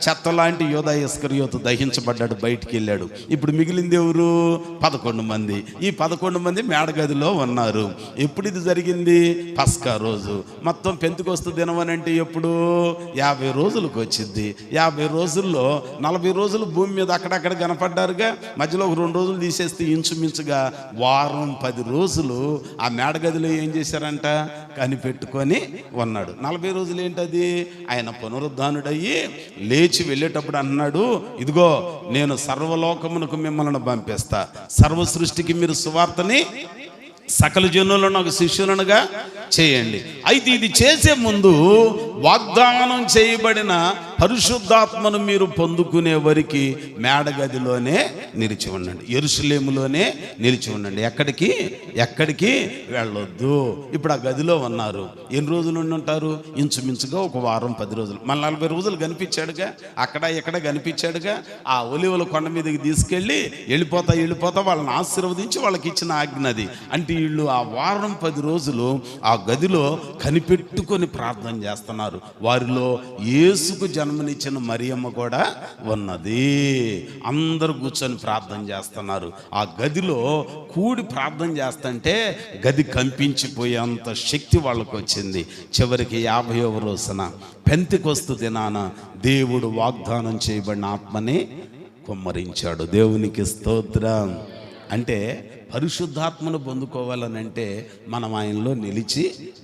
చెత్తలాంటి యోధా ఇస్కరియోతు దహించబడ్డాడు, బయటికి వెళ్ళాడు. ఇప్పుడు మిగిలింది ఎవరు? 11 మంది. ఈ 11 మంది మేడగదిలో ఉన్నారు. ఎప్పుడు ఇది జరిగింది? పస్కా రోజు. మొత్తం పెంతెకోస్తు దినం అని అంటే ఎప్పుడు? 50 రోజులకు వచ్చింది. 50 రోజుల్లో 40 రోజులు భూమి మీద అక్కడక్కడ కనపడ్డారుగా. మధ్యలో ఒక 2 రోజులు తీసేస్తే ఇంచుమించుగా వారం 10 రోజులు ఆ మేడగదిలో ఏం చేశారంట? కనిపెట్టుకొని ఉన్నాడు. 40 రోజులు ఏంటది? ఆయన పునరుద్ధానుడయ్యి లేచి వెళ్ళేటప్పుడు అన్నాడు, ఇదిగో నేను సర్వలోకమునకు మిమ్మల్ని పంపిస్తా, సర్వ సృష్టికి మీరు సువార్తని సకల జనులను నాకు శిష్యులనుగా చేయండి. అయితే ఇది చేసే ముందు వాగ్దానం చేయబడిన పరిశుద్ధాత్మను మీరు పొందుకునే వరకు మేడగదిలోనే నిలిచి ఉండండి, యెరూషలేములోనే నిలిచి ఉండండి, ఎక్కడికి వెళ్ళొద్దు. ఇప్పుడు ఆ గదిలో ఉన్నారు. ఎన్ని రోజులు ఉండి ఉంటారు? ఇంచుమించుగా ఒక వారం 10 రోజులు. మళ్ళీ 40 రోజులు కనిపించాడుగా, అక్కడ ఇక్కడ కనిపించాడుగా. ఆ ఒలీవల కొండ మీదకి తీసుకెళ్ళి వెళ్ళిపోతా వాళ్ళని ఆశీర్వదించి వాళ్ళకి ఇచ్చిన ఆజ్ఞది. అంటే వీళ్ళు ఆ వారం 10 రోజులు ఆ గదిలో కనిపెట్టుకొని ప్రార్థన చేస్తున్నారు. వారిలో యేసుకు జన్మనిచ్చిన మరియమ్మ కూడా ఉన్నది. అందరూ కూర్చొని ప్రార్థన చేస్తున్నారు. ఆ గదిలో కూడి ప్రార్థన చేస్తుంటే గది కంపించిపోయేంత శక్తి వాళ్ళకు వచ్చింది. చివరికి 50వ రోజున పెంతెకోస్తు దినాన దేవుడు వాగ్దానం చేయబడిన ఆత్మని కుమ్మరించాడు. దేవునికి స్తోత్రం. అంటే పరిశుద్ధాత్మను పొందుకోవాలనంటే మనం ఆయనలో నిలిచి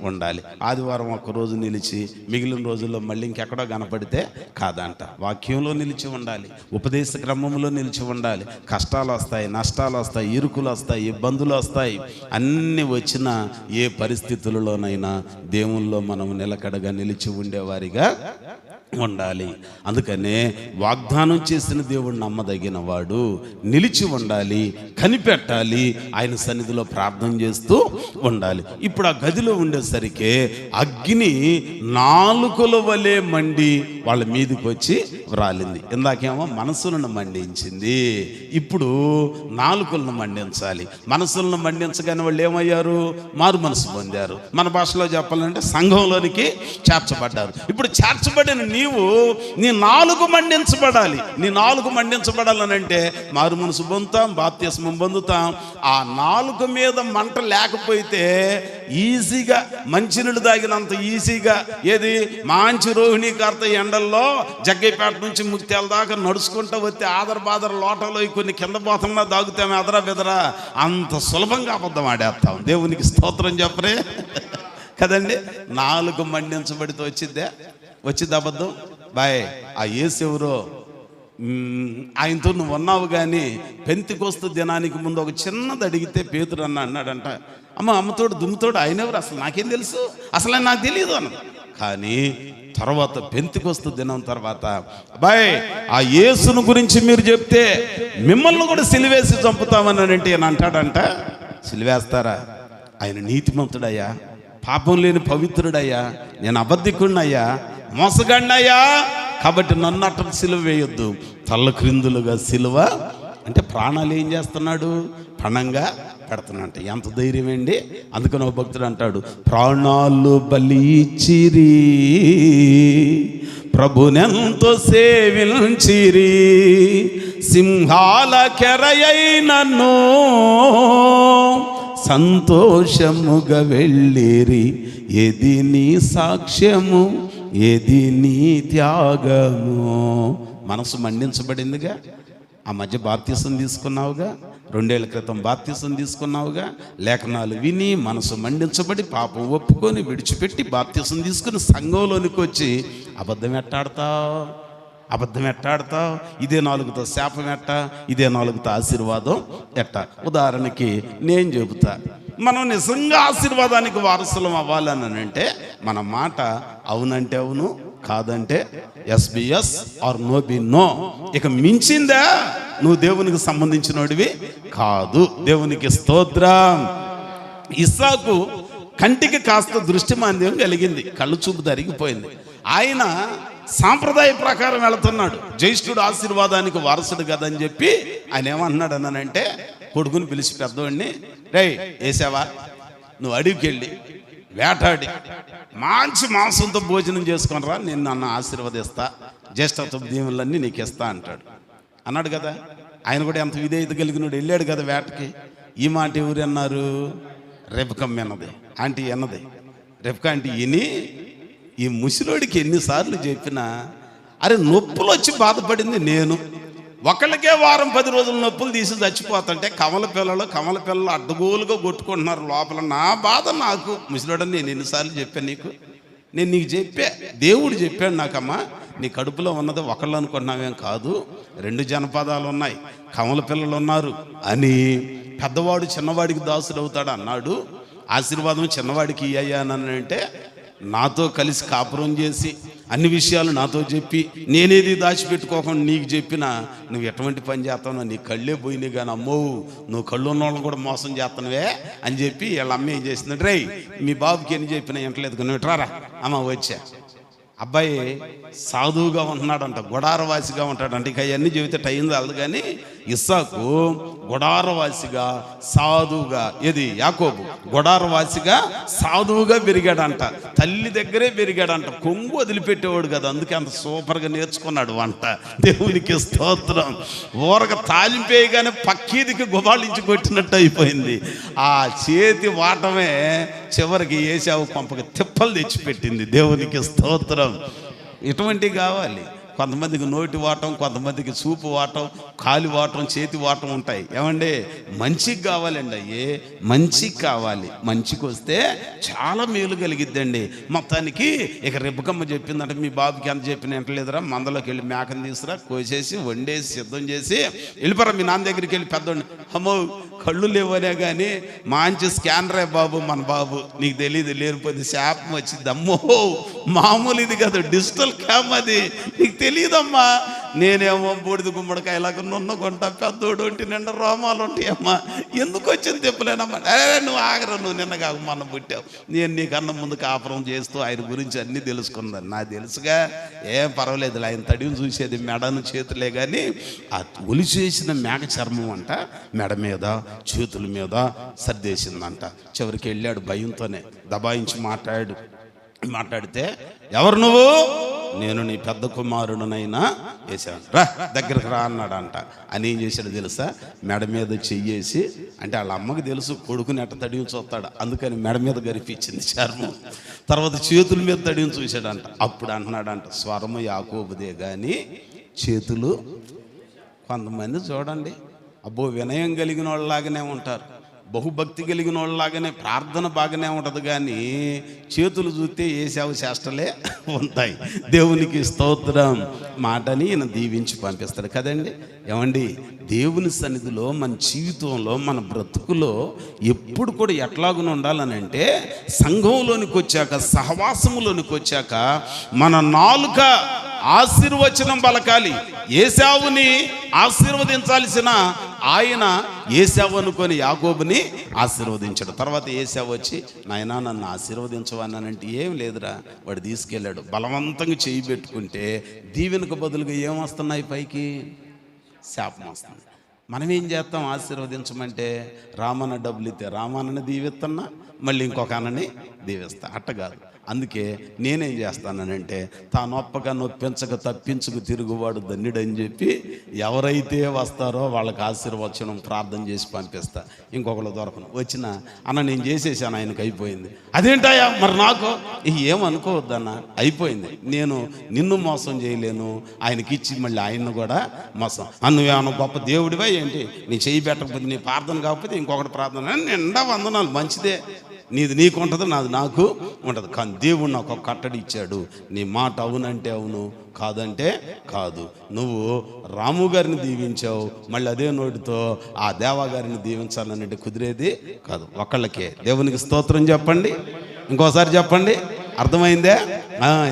ఉండాలి. ఆదివారం ఒక్కరోజు నిలిచి మిగిలిన రోజుల్లో మళ్ళీ ఇంకెక్కడో కనపడితే కాదంట. వాక్యంలో నిలిచి ఉండాలి, ఉపదేశ క్రమంలో నిలిచి ఉండాలి. కష్టాలు వస్తాయి, నష్టాలు వస్తాయి, ఇరుకులు వస్తాయి, ఇబ్బందులు వస్తాయి. అన్నీ వచ్చిన ఏ పరిస్థితులలోనైనా దేవుల్లో మనం నిలకడగా నిలిచి ఉండేవారిగా ఉండాలి. అందుకనే వాగ్దానం చేసిన దేవుడు నమ్మదగిన వాడు. నిలిచి ఉండాలి, కనిపెట్టాలి, ఆయన సన్నిధిలో ప్రార్థన చేస్తూ ఉండాలి. ఇప్పుడు ఆ గదిలో ఉండేసరికి అగ్ని నాలుకల వలె మండి వాళ్ళ మీదకి వచ్చి రాలింది. ఇందాకేమో మనసులను మండించింది, ఇప్పుడు నాలుకలను మండించాలి. మనసులను మండించగానే వాళ్ళు ఏమయ్యారు? మారు మనసు పొందారు. మన భాషలో చెప్పాలంటే సంఘంలోనికి చేర్చబడ్డారు. ఇప్పుడు చేర్చబడిన నీవు నీ నాలుగు మండించబడాలి. నీ నాలుగు మండించబడాలని అంటే మారు మనసు పొందుతాం, బాప్తిస్మం పొందుతాం. ఆ నాలుగు మీద మంట లేకపోతే ఈజీగా మంచినీళ్ళు తాగినంత ఈజీగా ఏది మంచి రోహిణీ కార్త ఎండల్లో జగ్గైపేట నుంచి ముక్తేల దాకా నడుచుకుంటూ వస్తే ఆదర బాదర లోటలో కొన్ని కింద పోతున్నా దాగుతాం ఎదరా బెదరా. అంత సులభంగా అబద్ధం ఆడేస్తాం. దేవునికి స్తోత్రం చెప్పరే కదండి. నాలుగు మండించబడితే వచ్చిద్ది అబద్ధం. బాయ్ ఆ యేసు ఎవరో ఆయనతో నువ్వు ఉన్నావు. కానీ పెంతెకొస్తు దినానికి ముందు ఒక చిన్నది అడిగితే పేతురు అన్నాడంట, అమ్మతోడు దుమ్ముతోడు ఆయన ఎవరు అసలు నాకేం తెలుసు, అసలు నాకు తెలియదు అన్న. కానీ తర్వాత పెంతెకొస్తు దినం తర్వాత బాయ్ ఆ యేసును గురించి మీరు చెప్తే మిమ్మల్ని కూడా సిలువేసి చంపుతామని అంటే అంటాడంట. సిలువేస్తారా? ఆయన నీతిమంతుడయ్యా, పాపం లేని పవిత్రుడయ్యా, నేను అబద్ధికుడినయ్యా, మోసగాడినయ్యా, కాబట్టి నన్ను అట్ట సిలువ వేయొద్దు. తల్ల క్రిందులుగా సిలువ అంటే ప్రాణాలు ఏం చేస్తున్నాడు? పణంగా పెడుతున్నాడంట. ఎంత ధైర్యం అండి. అందుకని ఒక భక్తుడు అంటాడు, ప్రాణాలు బలిచ్చిరి ప్రభునెంతో సేవించిరి, సింహాల కెరయైనను సంతోషముగా వెళ్ళిరి, ఏది నీ సాక్ష్యము, ఏది నీ త్యాగము. మనసు మండించబడిందిగా. ఆ మధ్య బాప్తిసం తీసుకున్నావుగా, 2 ఏళ్ల క్రితం బాప్తిసం తీసుకున్నావుగా. లేఖనాలు విని మనసు మండించబడి పాపం ఒప్పుకొని విడిచిపెట్టి బాప్తిసం తీసుకుని సంఘంలోనికి వచ్చి అబద్ధం ఎట్టాడతావు? ఇదే నాలుగుతో శాపం ఎట్ట, ఇదే నాలుగుతో ఆశీర్వాదం ఎట్ట. ఉదాహరణకి నేను చెబుతా, మనం నిజంగా ఆశీర్వాదానికి వారసులం అవ్వాలని అంటే మన మాట అవునంటే అవును, కాదంటే yes be yes or no be no. ఇక మించిందా నువ్వు దేవునికి సంబంధించినోడివి కాదు. దేవునికి స్తోత్రం. ఇస్సాకు కంటికి కాస్త దృష్టి మాంద్యం కలిగింది, కళ్ళు చూపు తరిగిపోయింది. ఆయన సాంప్రదాయ ప్రకారం వెళుతున్నాడు. జ్యేష్ఠుడు ఆశీర్వాదానికి వారసుడు కదని చెప్పి ఆయన ఏమంటున్నాడు అన్నానంటే, కొడుకుని పిలిచి పెద్దవాడిని, రేయ్ వేసావా, నువ్వు అడవికెళ్ళి వేటాడి మంచి మాంసంతో భోజనం చేసుకొని రా, నేను నన్ను ఆశీర్వదిస్తా, జ్యేష్ఠత్వ దీవులన్నీ నీకు ఇస్తా అన్నాడు కదా. ఆయన కూడా ఎంత విధేయత కలిగినాడు, వెళ్ళాడు కదా వేటకి. ఈ మాట ఎవరు అన్నారు? రెబెక్కమ్మ అన్నది, ఆంటీ అన్నది. రెబెక్క ఆంటీ ఇని ఈ ముసిలోడికి ఎన్నిసార్లు చెప్పినా, అరే నొప్పులు వచ్చి బాధపడింది నేను, ఒకళ్ళకే వారం 10 రోజుల నొప్పులు తీసి చచ్చిపోతుంటే కమల పిల్లలు అడ్డగోలుగా కొట్టుకుంటున్నారు లోపల. నా బాధ నాకు. ముసిలోడని నేను ఎన్నిసార్లు చెప్పాను నీకు? నేను నీకు దేవుడు చెప్పాడు నాకమ్మా, నీ కడుపులో ఉన్నది ఒకళ్ళు అనుకున్నావేం కాదు, 2 జనపదాలు ఉన్నాయి, కమల పిల్లలు ఉన్నారు అని. పెద్దవాడు చిన్నవాడికి దాసుడు అవుతాడు అన్నాడు. ఆశీర్వాదం చిన్నవాడికి ఇయ్యానంటే నాతో కలిసి కాపురం చేసి అన్ని విషయాలు నాతో చెప్పి నేనేది దాచిపెట్టుకోకుండా నీకు చెప్పినా నువ్వు ఎటువంటి పని చేస్తావు, నీ కళ్ళే పోయినాయి కానీ అమ్మో నువ్వు కళ్ళు ఉన్న వాళ్ళని కూడా మోసం చేస్తానువే అని చెప్పి వీళ్ళ అమ్మ ఏం చేసింది, రేయ్ మీ బాబుకి ఎన్ని చెప్పినా ఇంటలేదు, నువ్వు ఇట్రారా అమ్మ వచ్చా. అబ్బాయి సాధువుగా ఉంటున్నాడంట, గుడారవాసిగా ఉంటాడంట. ఇక అవన్నీ చెబితే టైం చాలదు కానీ ఇస్సాకు గుడారవాసిగా సాధువుగా, ఏది యాకోబు గుడారవాసిగా సాధువుగా పెరిగాడంట. తల్లి దగ్గరే పెరిగాడంట, కొంగు వదిలిపెట్టేవాడు కదా, అందుకే అంత సూపర్గా నేర్చుకున్నాడు వంట. దేవునికి స్తోత్రం. ఊరక తాలింపేయగానే పక్కీదికి గుబాళించి కొట్టినట్టు అయిపోయింది. ఆ చేతి వాటమే చివరికి ఏసావు కొంపకి తిప్పలు తెచ్చిపెట్టింది. దేవునికి స్తోత్రం. ఇటువంటివి కావాలి. కొంతమందికి నోటి వాటం, కొంతమందికి చూపు వాటం, కాలి వాటం, చేతి వాటం ఉంటాయి. ఏమండి, మంచికి కావాలండి. అయ్యే మంచికి కావాలి. మంచికి వస్తే చాలా మేలు కలిగిద్దండి. మొత్తానికి ఇక రిబ్బకమ్మ చెప్పిందంటే, మీ బాబుకి ఎంత చెప్పిన వెంటలేదురా, మందలోకి వెళ్ళి మేకను తీసుకురా, కోసేసి వండేసి సిద్ధం చేసి వెళ్ళిపోరా మీ నాన్న దగ్గరికి వెళ్ళి పెద్దోడిని. అమ్మో కళ్ళు లేవనే కానీ మంచి స్కానరే బాబు మన బాబు, నీకు తెలియదు లేనిపోతే శాపం వచ్చింది. అమ్మో మామూలు ఇది కాదు, డిజిటల్ క్యామ్ అది, నీకు తెలియదమ్మా. నేనేమో బూడిద గుమ్మడికాయలాగా నున్న కొంట, పెద్దోడు ఉంటే నిండా రోమాలు ఉంటాయమ్మా, ఎందుకు వచ్చింది చెప్పలేనమ్మా. నువ్వు ఆగరా, నువ్వు నిన్న కాక మొన్న పుట్టావు, నేను నీకన్నా ముందు కాపురం చేస్తూ ఆయన గురించి అన్నీ తెలుసుకున్నాను. నాకు తెలుసుగా, ఏం పర్వాలేదు, ఆయన తడిని చూసేది మెడను చేతులే కానీ ఆ ఒలి చేసిన మేక చర్మం అంట మెడ మీద చేతుల మీద సర్దేసిందంట. చివరికి వెళ్ళాడు భయంతోనే, దబాయించి మాట్లాడితే, ఎవరు నువ్వు? నేను నీ పెద్ద కుమారుడునైనా వేసాను, రా దగ్గరకు రా అన్నాడంట. అని ఏం చేశాడు తెలుసా, మెడ మీద చెయ్యేసి, అంటే వాళ్ళ అమ్మకి తెలుసు కొడుకుని ఎట్ట తడిని చూస్తాడు, అందుకని మెడ మీద గరిపించింది చర్మం. తర్వాత చేతుల మీద తడిని చూశాడంట. అప్పుడు అంటున్నాడంట, స్వరము యాకోబుదే కానీ చేతులు. కొంతమంది చూడండి, అబ్బో వినయం కలిగిన వాళ్ళలాగానే ఉంటారు, బహుభక్తి కలిగిన వాళ్ళలాగానే, ప్రార్థన బాగానే ఉంటుంది, కానీ చేతులు చూస్తే ఏసావు చేష్టలే ఉంటాయి. దేవునికి స్తోత్రం. మాటని ఈయన దీవించి పంపిస్తాడు కదండి. ఏమండి, దేవుని సన్నిధిలో మన జీవితంలో మన బ్రతుకులో ఎప్పుడు కూడా ఎట్లాగున ఉండాలని అంటే, సంఘంలోనికి వచ్చాక, సహవాసములోనికి వచ్చాక మన నాలుక ఆశీర్వచనం పలకాలి. ఏశావుని ఆశీర్వదించాల్సిన ఆయన ఏశావు అనుకొని యాకోబుని ఆశీర్వదించాడు. తర్వాత ఏశావు వచ్చి, నాయనా నన్ను ఆశీర్వదించవన్నానంటే, ఏం లేదురా, వాడు తీసుకెళ్ళాడు. బలవంతంగా చేయి పెట్టుకుంటే దీవెనకు బదులుగా ఏమొస్తున్నాయి, పైకి శాపం వస్తుంది. మనం ఏం చేస్తాం, ఆశీర్వదించమంటే రామన్న డబ్బులు ఇస్తే రామన్నని దీవిస్తున్నా, మళ్ళీ ఇంకొక అన్నని దీవిస్తా, అట్ట కాదు. అందుకే నేనేం చేస్తానంటే, తానొప్పగా నొప్పించక తప్పించుకు తిరుగువాడు ధన్యుడని చెప్పి ఎవరైతే వస్తారో వాళ్ళకి ఆశీర్వచనం ప్రార్థన చేసి పంపిస్తా. ఇంకొకళ్ళు దొరకను, వచ్చిన అన్న నేను చేసేసాను, ఆయనకు అయిపోయింది. అదేంటయ్యా మరి నాకు ఏమనుకోవద్దన్న, అయిపోయింది. నేను నిన్ను మోసం చేయలేను, ఆయనకి ఇచ్చి మళ్ళీ ఆయన్ను కూడా మోసం. నువ్వేమన్నా గొప్ప దేవుడివా ఏంటి, నీ చేయి పెట్టకపోతే, నీ ప్రార్థన కాకపోతే ఇంకొకటి ప్రార్థన, నిండా వందనాలు, మంచిదే, నీది నీకు ఉంటుంది, నాది నాకు ఉంటుంది. కానీ దేవుడు నాకు ఒక కట్టడి ఇచ్చాడు, నీ మాట అవునంటే అవును, కాదంటే కాదు. నువ్వు రాము గారిని దీవించావు, మళ్ళీ అదే నోటితో ఆ దేవా గారిని దీవించాలనంటే కుదిరేది కాదు. ఒకళ్ళకే. దేవునికి స్తోత్రం చెప్పండి, ఇంకోసారి చెప్పండి. అర్థమైందే?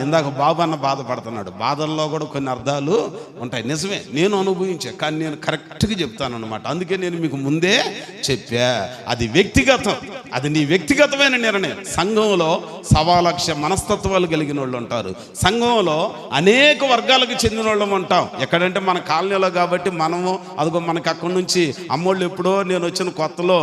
ఇందాక బాబు అన్న బాధపడుతున్నాడు, బాధల్లో కూడా కొన్ని అర్థాలు ఉంటాయి. నిజమే, నేను అనుభవించా, కానీ నేను కరెక్ట్గా చెప్తాను అనమాట. అందుకే నేను మీకు ముందే చెప్పా, అది వ్యక్తిగతం, అది నీ వ్యక్తిగతమైన నిర్ణయం. సంఘంలో 1,00,000 మనస్తత్వాలు కలిగిన వాళ్ళు ఉంటారు, సంఘంలో అనేక వర్గాలకు చెందిన వాళ్ళం ఉంటాం. ఎక్కడంటే మన కాలనీలో కాబట్టి మనము అదిగో మనకి అక్కడి నుంచి అమ్మోళ్ళు, ఎప్పుడో నేను వచ్చిన కొత్తలో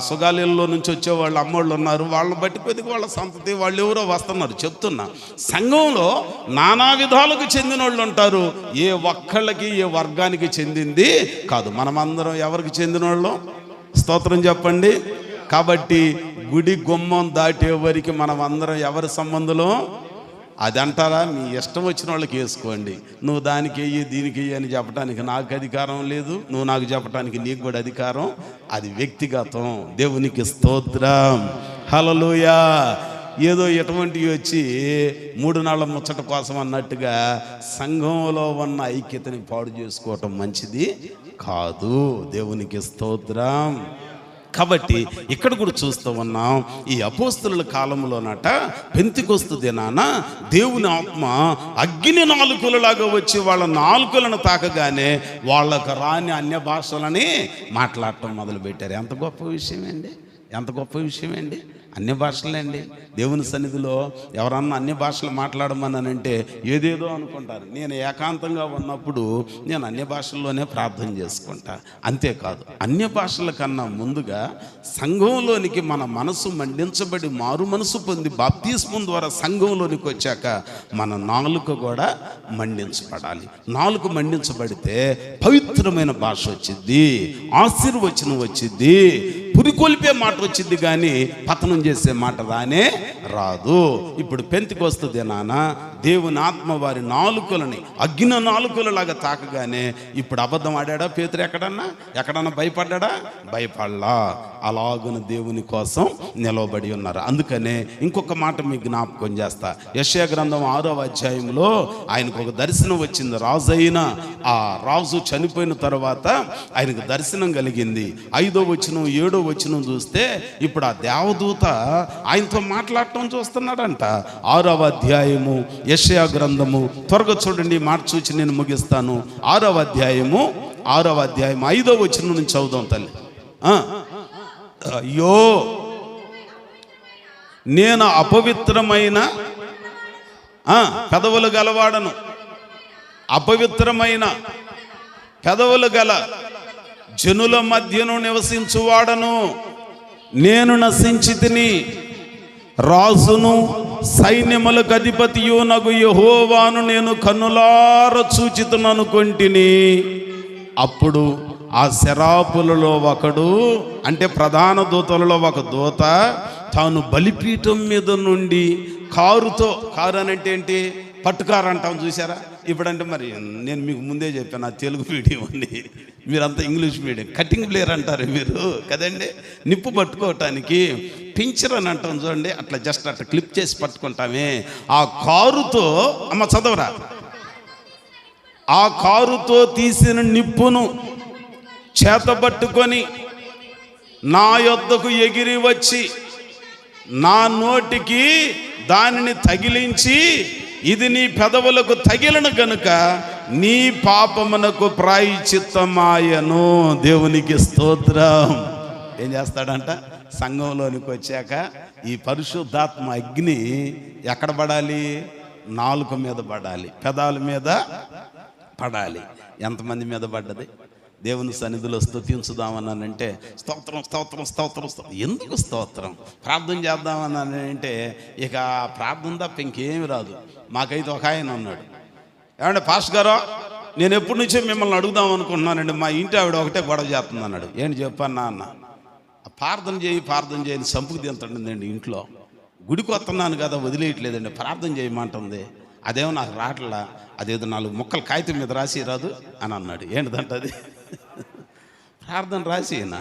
సుగాలీలలో నుంచి వచ్చేవాళ్ళు అమ్మోళ్ళు ఉన్నారు, వాళ్ళని బట్టి కొద్దిగా వాళ్ళ సంతతి వాళ్ళు ఎవరో వస్తున్నారు. చెప్తున్నా, సంఘంలో నానా విధాలకు చెందిన వాళ్ళు ఉంటారు, ఏ ఒక్కళ్ళకి ఏ వర్గానికి చెందింది కాదు. మనమందరం ఎవరికి చెందిన వాళ్ళం? స్తోత్రం చెప్పండి. కాబట్టి గుడి గుమ్మం దాటే వరకు మనం అందరం ఎవరి సంబంధం అది అంటారా? మీ ఇష్టం వచ్చిన వాళ్ళకి వేసుకోండి, నువ్వు దానికి వెయ్యి దీనికి వెయ్యి అని చెప్పడానికి నాకు అధికారం లేదు, నువ్వు నాకు చెప్పడానికి నీకు కూడా అధికారం, అది వ్యక్తిగతం. దేవునికి స్తోత్రం, హల్లెలూయా. ఏదో ఎటువంటివి వచ్చి 3 నాళ్ళ ముచ్చట కోసం అన్నట్టుగా సంఘంలో ఉన్న ఐక్యతని పాడు చేసుకోవటం మంచిది కాదు. దేవునికి స్తోత్రం. కాబట్టి ఇక్కడ కూడా చూస్తూ ఉన్నాం, ఈ అపోస్తలుల కాలంలోనట పెంతెకొస్తు దినాన దేవుని ఆత్మ అగ్ని నాలుకలలాగా వచ్చి వాళ్ళ నాలుకలను తాకగానే వాళ్ళకు రాని అన్య భాషలని మాట్లాడటం మొదలుపెట్టారు. ఎంత గొప్ప విషయం అండి, ఎంత గొప్ప విషయం అండి. అన్య భాషలండి. దేవుని సన్నిధిలో ఎవరన్నా అన్య భాషలు మాట్లాడమన్నానంటే ఏదేదో అనుకుంటారు. నేను ఏకాంతంగా ఉన్నప్పుడు నేను అన్య భాషల్లోనే ప్రార్థన చేసుకుంటా. అంతేకాదు, అన్య భాషల కన్నా ముందుగా సంఘంలోనికి మన మనసు మండించబడి మారు మనసు పొంది బాప్తిస్మం ద్వారా సంఘంలోనికి వచ్చాక మన నాలుక కూడా మండించబడాలి. నాలుక మండించబడితే పవిత్రమైన భాష వచ్చింది, ఆశీర్వచనం వచ్చింది, పురికొల్పే మాట వచ్చింది, కానీ పతనం చేసే మాట రానే రాదు. ఇప్పుడు పెంతెకొస్తు దినాన దేవుని ఆత్మ వారి నాలుకలని అగ్ని నాలుకలలాగా తాకగానే ఇప్పుడు అబద్ధం ఆడాడా పేతురు? ఎక్కడన్నా భయపడ్డా? భయపడలా. అలాగున దేవుని కోసం నిలవబడి ఉన్నారు. అందుకనే ఇంకొక మాట మీకు జ్ఞాపకం చేస్తా. యెషయా గ్రంథం 6వ అధ్యాయంలో ఆయనకు ఒక దర్శనం వచ్చింది. ఆ రాజు చనిపోయిన తర్వాత ఆయనకు దర్శనం కలిగింది. 5వ వచనం 7వ వచనం చూస్తే ఇప్పుడు ఆ దేవదూత ఆయనతో మాట్లాడటం చూస్తున్నాడంట. 6వ అధ్యాయము యెషయా గ్రంథము, త్వరగా చూడండి, మాట చూచి నేను ముగిస్తాను. 6వ అధ్యాయం 5వ వచనం నుంచి చదువుదాం తల్లి. అయ్యో, నేను అపవిత్రమైన పెదవులు గలవాడను, అపవిత్రమైన పెదవులు గల జనుల మధ్యను నివసించువాడను, నేను నశించి తిని, రాజును సైన్యములకు అధిపతియు నగు యెహోవాను నేను కన్నులార చూచితుననుకొంటిని. అప్పుడు ఆ శరాపులలో ఒకడు, అంటే ప్రధాన దూతలలో ఒక దూత, తాను బలిపీఠం మీద నుండి కారు అని అంటే ఏంటి, పట్టుకారు అంటాం చూసారా? ఇప్పుడంటే మరి నేను మీకు ముందే చెప్పాను, ఆ తెలుగు మీడియం అని, మీరంతా ఇంగ్లీష్ మీడియం, కటింగ్ ప్లేయర్ అంటారు మీరు కదండి. నిప్పు పట్టుకోవటానికి పించర్ అని అంటాం చూడండి, అట్లా జస్ట్ అట్లా క్లిప్ చేసి పట్టుకుంటామే. ఆ కారుతో, అమ్మ చదవరా, ఆ కారుతో తీసిన నిప్పును చేతబట్టుకొని నా యొద్దకు ఎగిరి వచ్చి నా నోటికి దానిని తగిలించి, ఇది నీ పెదవులకు తగిలిన గనుక నీ పాపమునకు ప్రాయశ్చిత్తమాయను. దేవునికి స్తోత్రం. ఏం చేస్తాడంట? సంఘంలోనికి వచ్చాక ఈ పరిశుద్ధాత్మ అగ్ని ఎక్కడ పడాలి? నాలుక మీద పడాలి, పెదాల మీద పడాలి. ఎంతమంది మీద పడ్డది? దేవుని సన్నిధిలో స్తుతించుదామన్నానంటే స్తోత్రం స్తోత్రం స్తోత్రం స్తోత్రం. ఎందుకు స్తోత్రం? ప్రార్థన చేద్దామన్నానంటే ఇక ప్రార్థన తప్ప ఇంకేమి రాదు. మాకైతే ఒక ఆయన ఉన్నాడు, ఏమంటే పాస్టర్ గారు, నేను ఎప్పటి నుంచో మిమ్మల్ని అడుగుదాం అనుకుంటున్నానండి, మా ఇంటి ఆవిడ ఒకటే గొడవ చేస్తుంది అన్నాడు. ఏంటి చెప్పన్నా అన్న? ప్రార్థన చేయని సంపుకు తింటుందండి ఇంట్లో. గుడికి వస్తున్నాను కదా, వదిలేయట్లేదండి, ప్రార్థన చేయమంటుంది. అదేమో నాకు రావట్లా, అదేదో 4 ముక్కలు కాగితం మీద రాసి రాదు అని అన్నాడు. ఏంటిదంట అది? ప్రార్థన రాసినా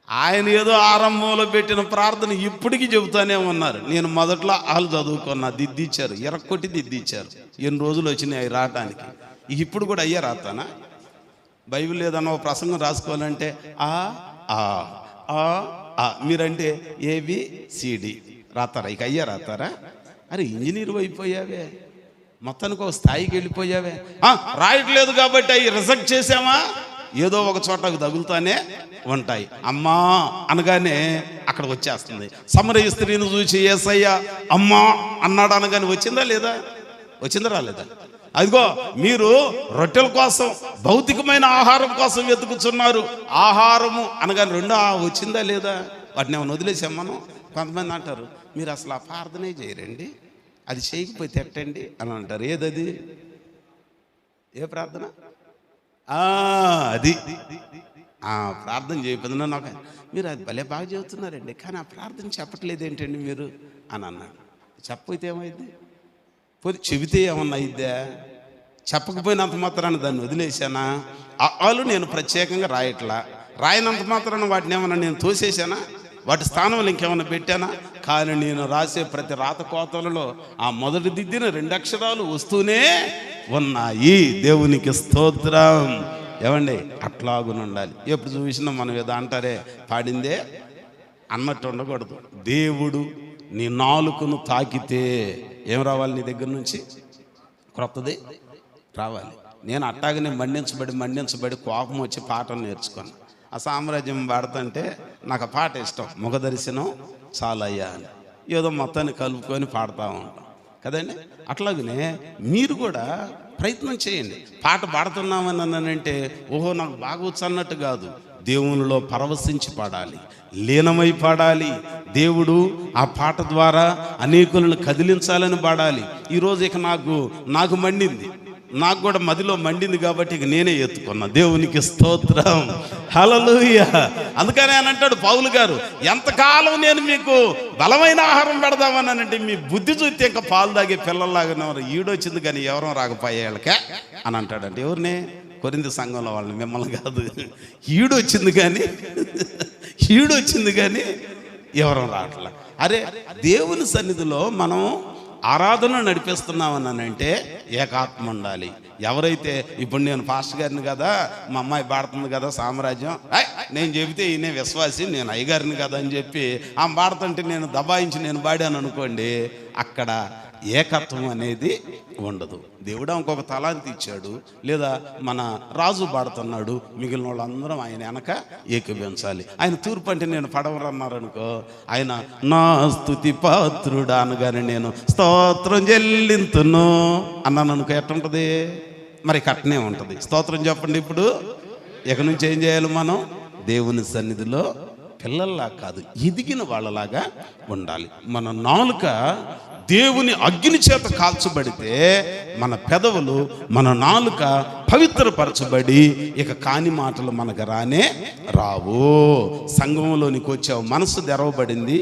ఆయన ఏదో ఆరంభంలో పెట్టిన ప్రార్థన ఇప్పటికీ చెబుతానే ఉన్నారు. నేను మొదట్లో వాళ్ళు చదువుకున్నా, దిద్దిచ్చారు, ఎరక్కొట్టి దిద్దిచ్చారు. ఎన్ని రోజులు వచ్చినాయి అవి రావటానికి. ఇప్పుడు కూడా అయ్యే రాస్తానా? బైబిల్ ఏదన్నా ఒక ప్రసంగం రాసుకోవాలంటే మీరంటే ABCD రాస్తారా? ఇక అయ్యా రాస్తారా? అరే ఇంజనీర్ అయిపోయావే, మొత్తానికి ఒక స్థాయికి వెళ్ళిపోయావే. రాయట్లేదు కాబట్టి అవి రిజెక్ట్ చేసామా? ఏదో ఒక చోటకు తగులుతానే ఉంటాయి. అమ్మా అనగానే అక్కడికి వచ్చేస్తుంది. సమరయ స్త్రీని చూసి యేసయ్య అమ్మా అన్నాడు అనగానే వచ్చిందా లేదా? వచ్చిందా రాలేదా? అదిగో మీరు రొట్టెల కోసం, భౌతికమైన ఆహారం కోసం వెతుకుతున్నారు. ఆహారము అనగానే రెండో వచ్చిందా లేదా? వాటిని ఏమైనా వదిలేసాం మనం? కొంతమంది అంటారు, మీరు అసలు ఆ ప్రార్థనే చేయరండి, అది చేయకపోతే ఎట్టండి అని అంటారు. ఏదది? ఏ ప్రార్థన? అది ప్రార్థన చేయకపోతే నాకు, మీరు అది భలే బాగా చెబుతున్నారండి, కానీ ఆ ప్రార్థన చెప్పట్లేదు ఏంటండి మీరు అని అన్నాడు. చెప్పకపోతే ఏమైంది? చెబితే ఏమన్నా అయిద్దా? చెప్పకపోయినంత మాత్రాన దాన్ని వదిలేసానా? వాళ్ళు నేను ప్రత్యేకంగా రాయనంత మాత్రాన వాటిని ఏమన్నా నేను తోసేసానా? వాటి స్థానంలో ఇంకేమన్నా పెట్టానా? కానీ నేను రాసే ప్రతి రాత కోతలలో ఆ మొదటి దిద్దిన 2 అక్షరాలు వస్తూనే ఉన్నాయి. దేవునికి స్తోత్రం. ఏమండి, అట్లాగునుండాలి. ఎప్పుడు చూసినా మనం ఏదో అంటారే, పాడిందే అన్నట్టు ఉండకూడదు. దేవుడు నీ నాలుకను తాకితే ఏం రావాలి? నీ దగ్గర నుంచి క్రొత్తది రావాలి. నేను అట్టాగనే మండించబడి కోపం వచ్చి పాటలు నేర్చుకున్నాను. ఆ సామ్రాజ్యం పాడుతుంటే నాకు ఆ పాట ఇష్టం, ముఖ దర్శనం చాలయ్యా అని. ఏదో మొత్తాన్ని కలుపుకొని పాడుతూ ఉంటాం కదండి. అట్లాగనే మీరు కూడా ప్రయత్నం చేయండి. పాట పాడుతున్నామని అన్నానంటే ఓహో నాకు బాగా వచ్చు అన్నట్టు కాదు. దేవునిలో పరవశించి పాడాలి, లీనమై పాడాలి. దేవుడు ఆ పాట ద్వారా అనేకులను కదిలించాలని పాడాలి. ఈరోజు ఇక నాకు మండింది. నాకు కూడా మదిలో మండింది కాబట్టి ఇక నేనే ఎత్తుకున్నా. దేవునికి స్తోత్రం, హల్లెలూయా. అందుకని అని అంటాడు పౌలు గారు, ఎంతకాలం నేను మీకు బలమైన ఆహారం పెడదామనంటే మీ బుద్ధి చూస్తే ఇంకా పాలు తాగే పిల్లల్లాగానే ఈడొచ్చింది కానీ ఎవరో రాకపోయేళ్ళకే అని అంటాడంటే ఎవరిని? కొరింథీ సంఘంలో వాళ్ళని, మిమ్మల్ని కాదు. ఈడొచ్చింది కానీ ఎవరో రావట్లే. అరే, దేవుని సన్నిధిలో మనం ఆరాధన నడిపిస్తున్నామని అంటే ఏకాత్మ ఉండాలి. ఎవరైతే ఇప్పుడు నేను పాస్టర్ గారిని కదా, మా అమ్మాయి పాడుతుంది కదా సామ్రాజ్యం, నేను చెబితే ఈయనే విశ్వాసి, నేను అయ్యగారిని కదా అని చెప్పి ఆమె పాడుతుంటే నేను దబాయించి నేను పాడాను అనుకోండి, అక్కడ ఏకత్వం అనేది ఉండదు. దేవుడు ఇంకొక తలాంతి ఇచ్చాడు, లేదా మన రాజు పాడుతున్నాడు, మిగిలిన వాళ్ళందరం ఆయన వెనక ఏకీభించాలి. ఆయన తూర్పు అంటే నేను పడవరన్నారనుకో, ఆయన నా స్తుతి పాత్రుడా అనగానే నేను స్తోత్రం చెల్లింతును అన్నాను అనుకో, ఎట్టుంటుంది? మరి కట్టనే ఉంటుంది. స్తోత్రం చెప్పండి. ఇప్పుడు ఇక నుంచి ఏం చేయాలి? మనం దేవుని సన్నిధిలో పిల్లల్లా కాదు, ఎదిగిన వాళ్ళలాగా ఉండాలి. మన నాలుక దేవుని అగ్ని చేత కాల్చబడితే మన పెదవులు, మన నాలుక పవిత్రపరచబడి ఇక కాని మాటలు మనకు రావు. సంఘంలోనికి వచ్చావు, మనసు తెరవబడింది,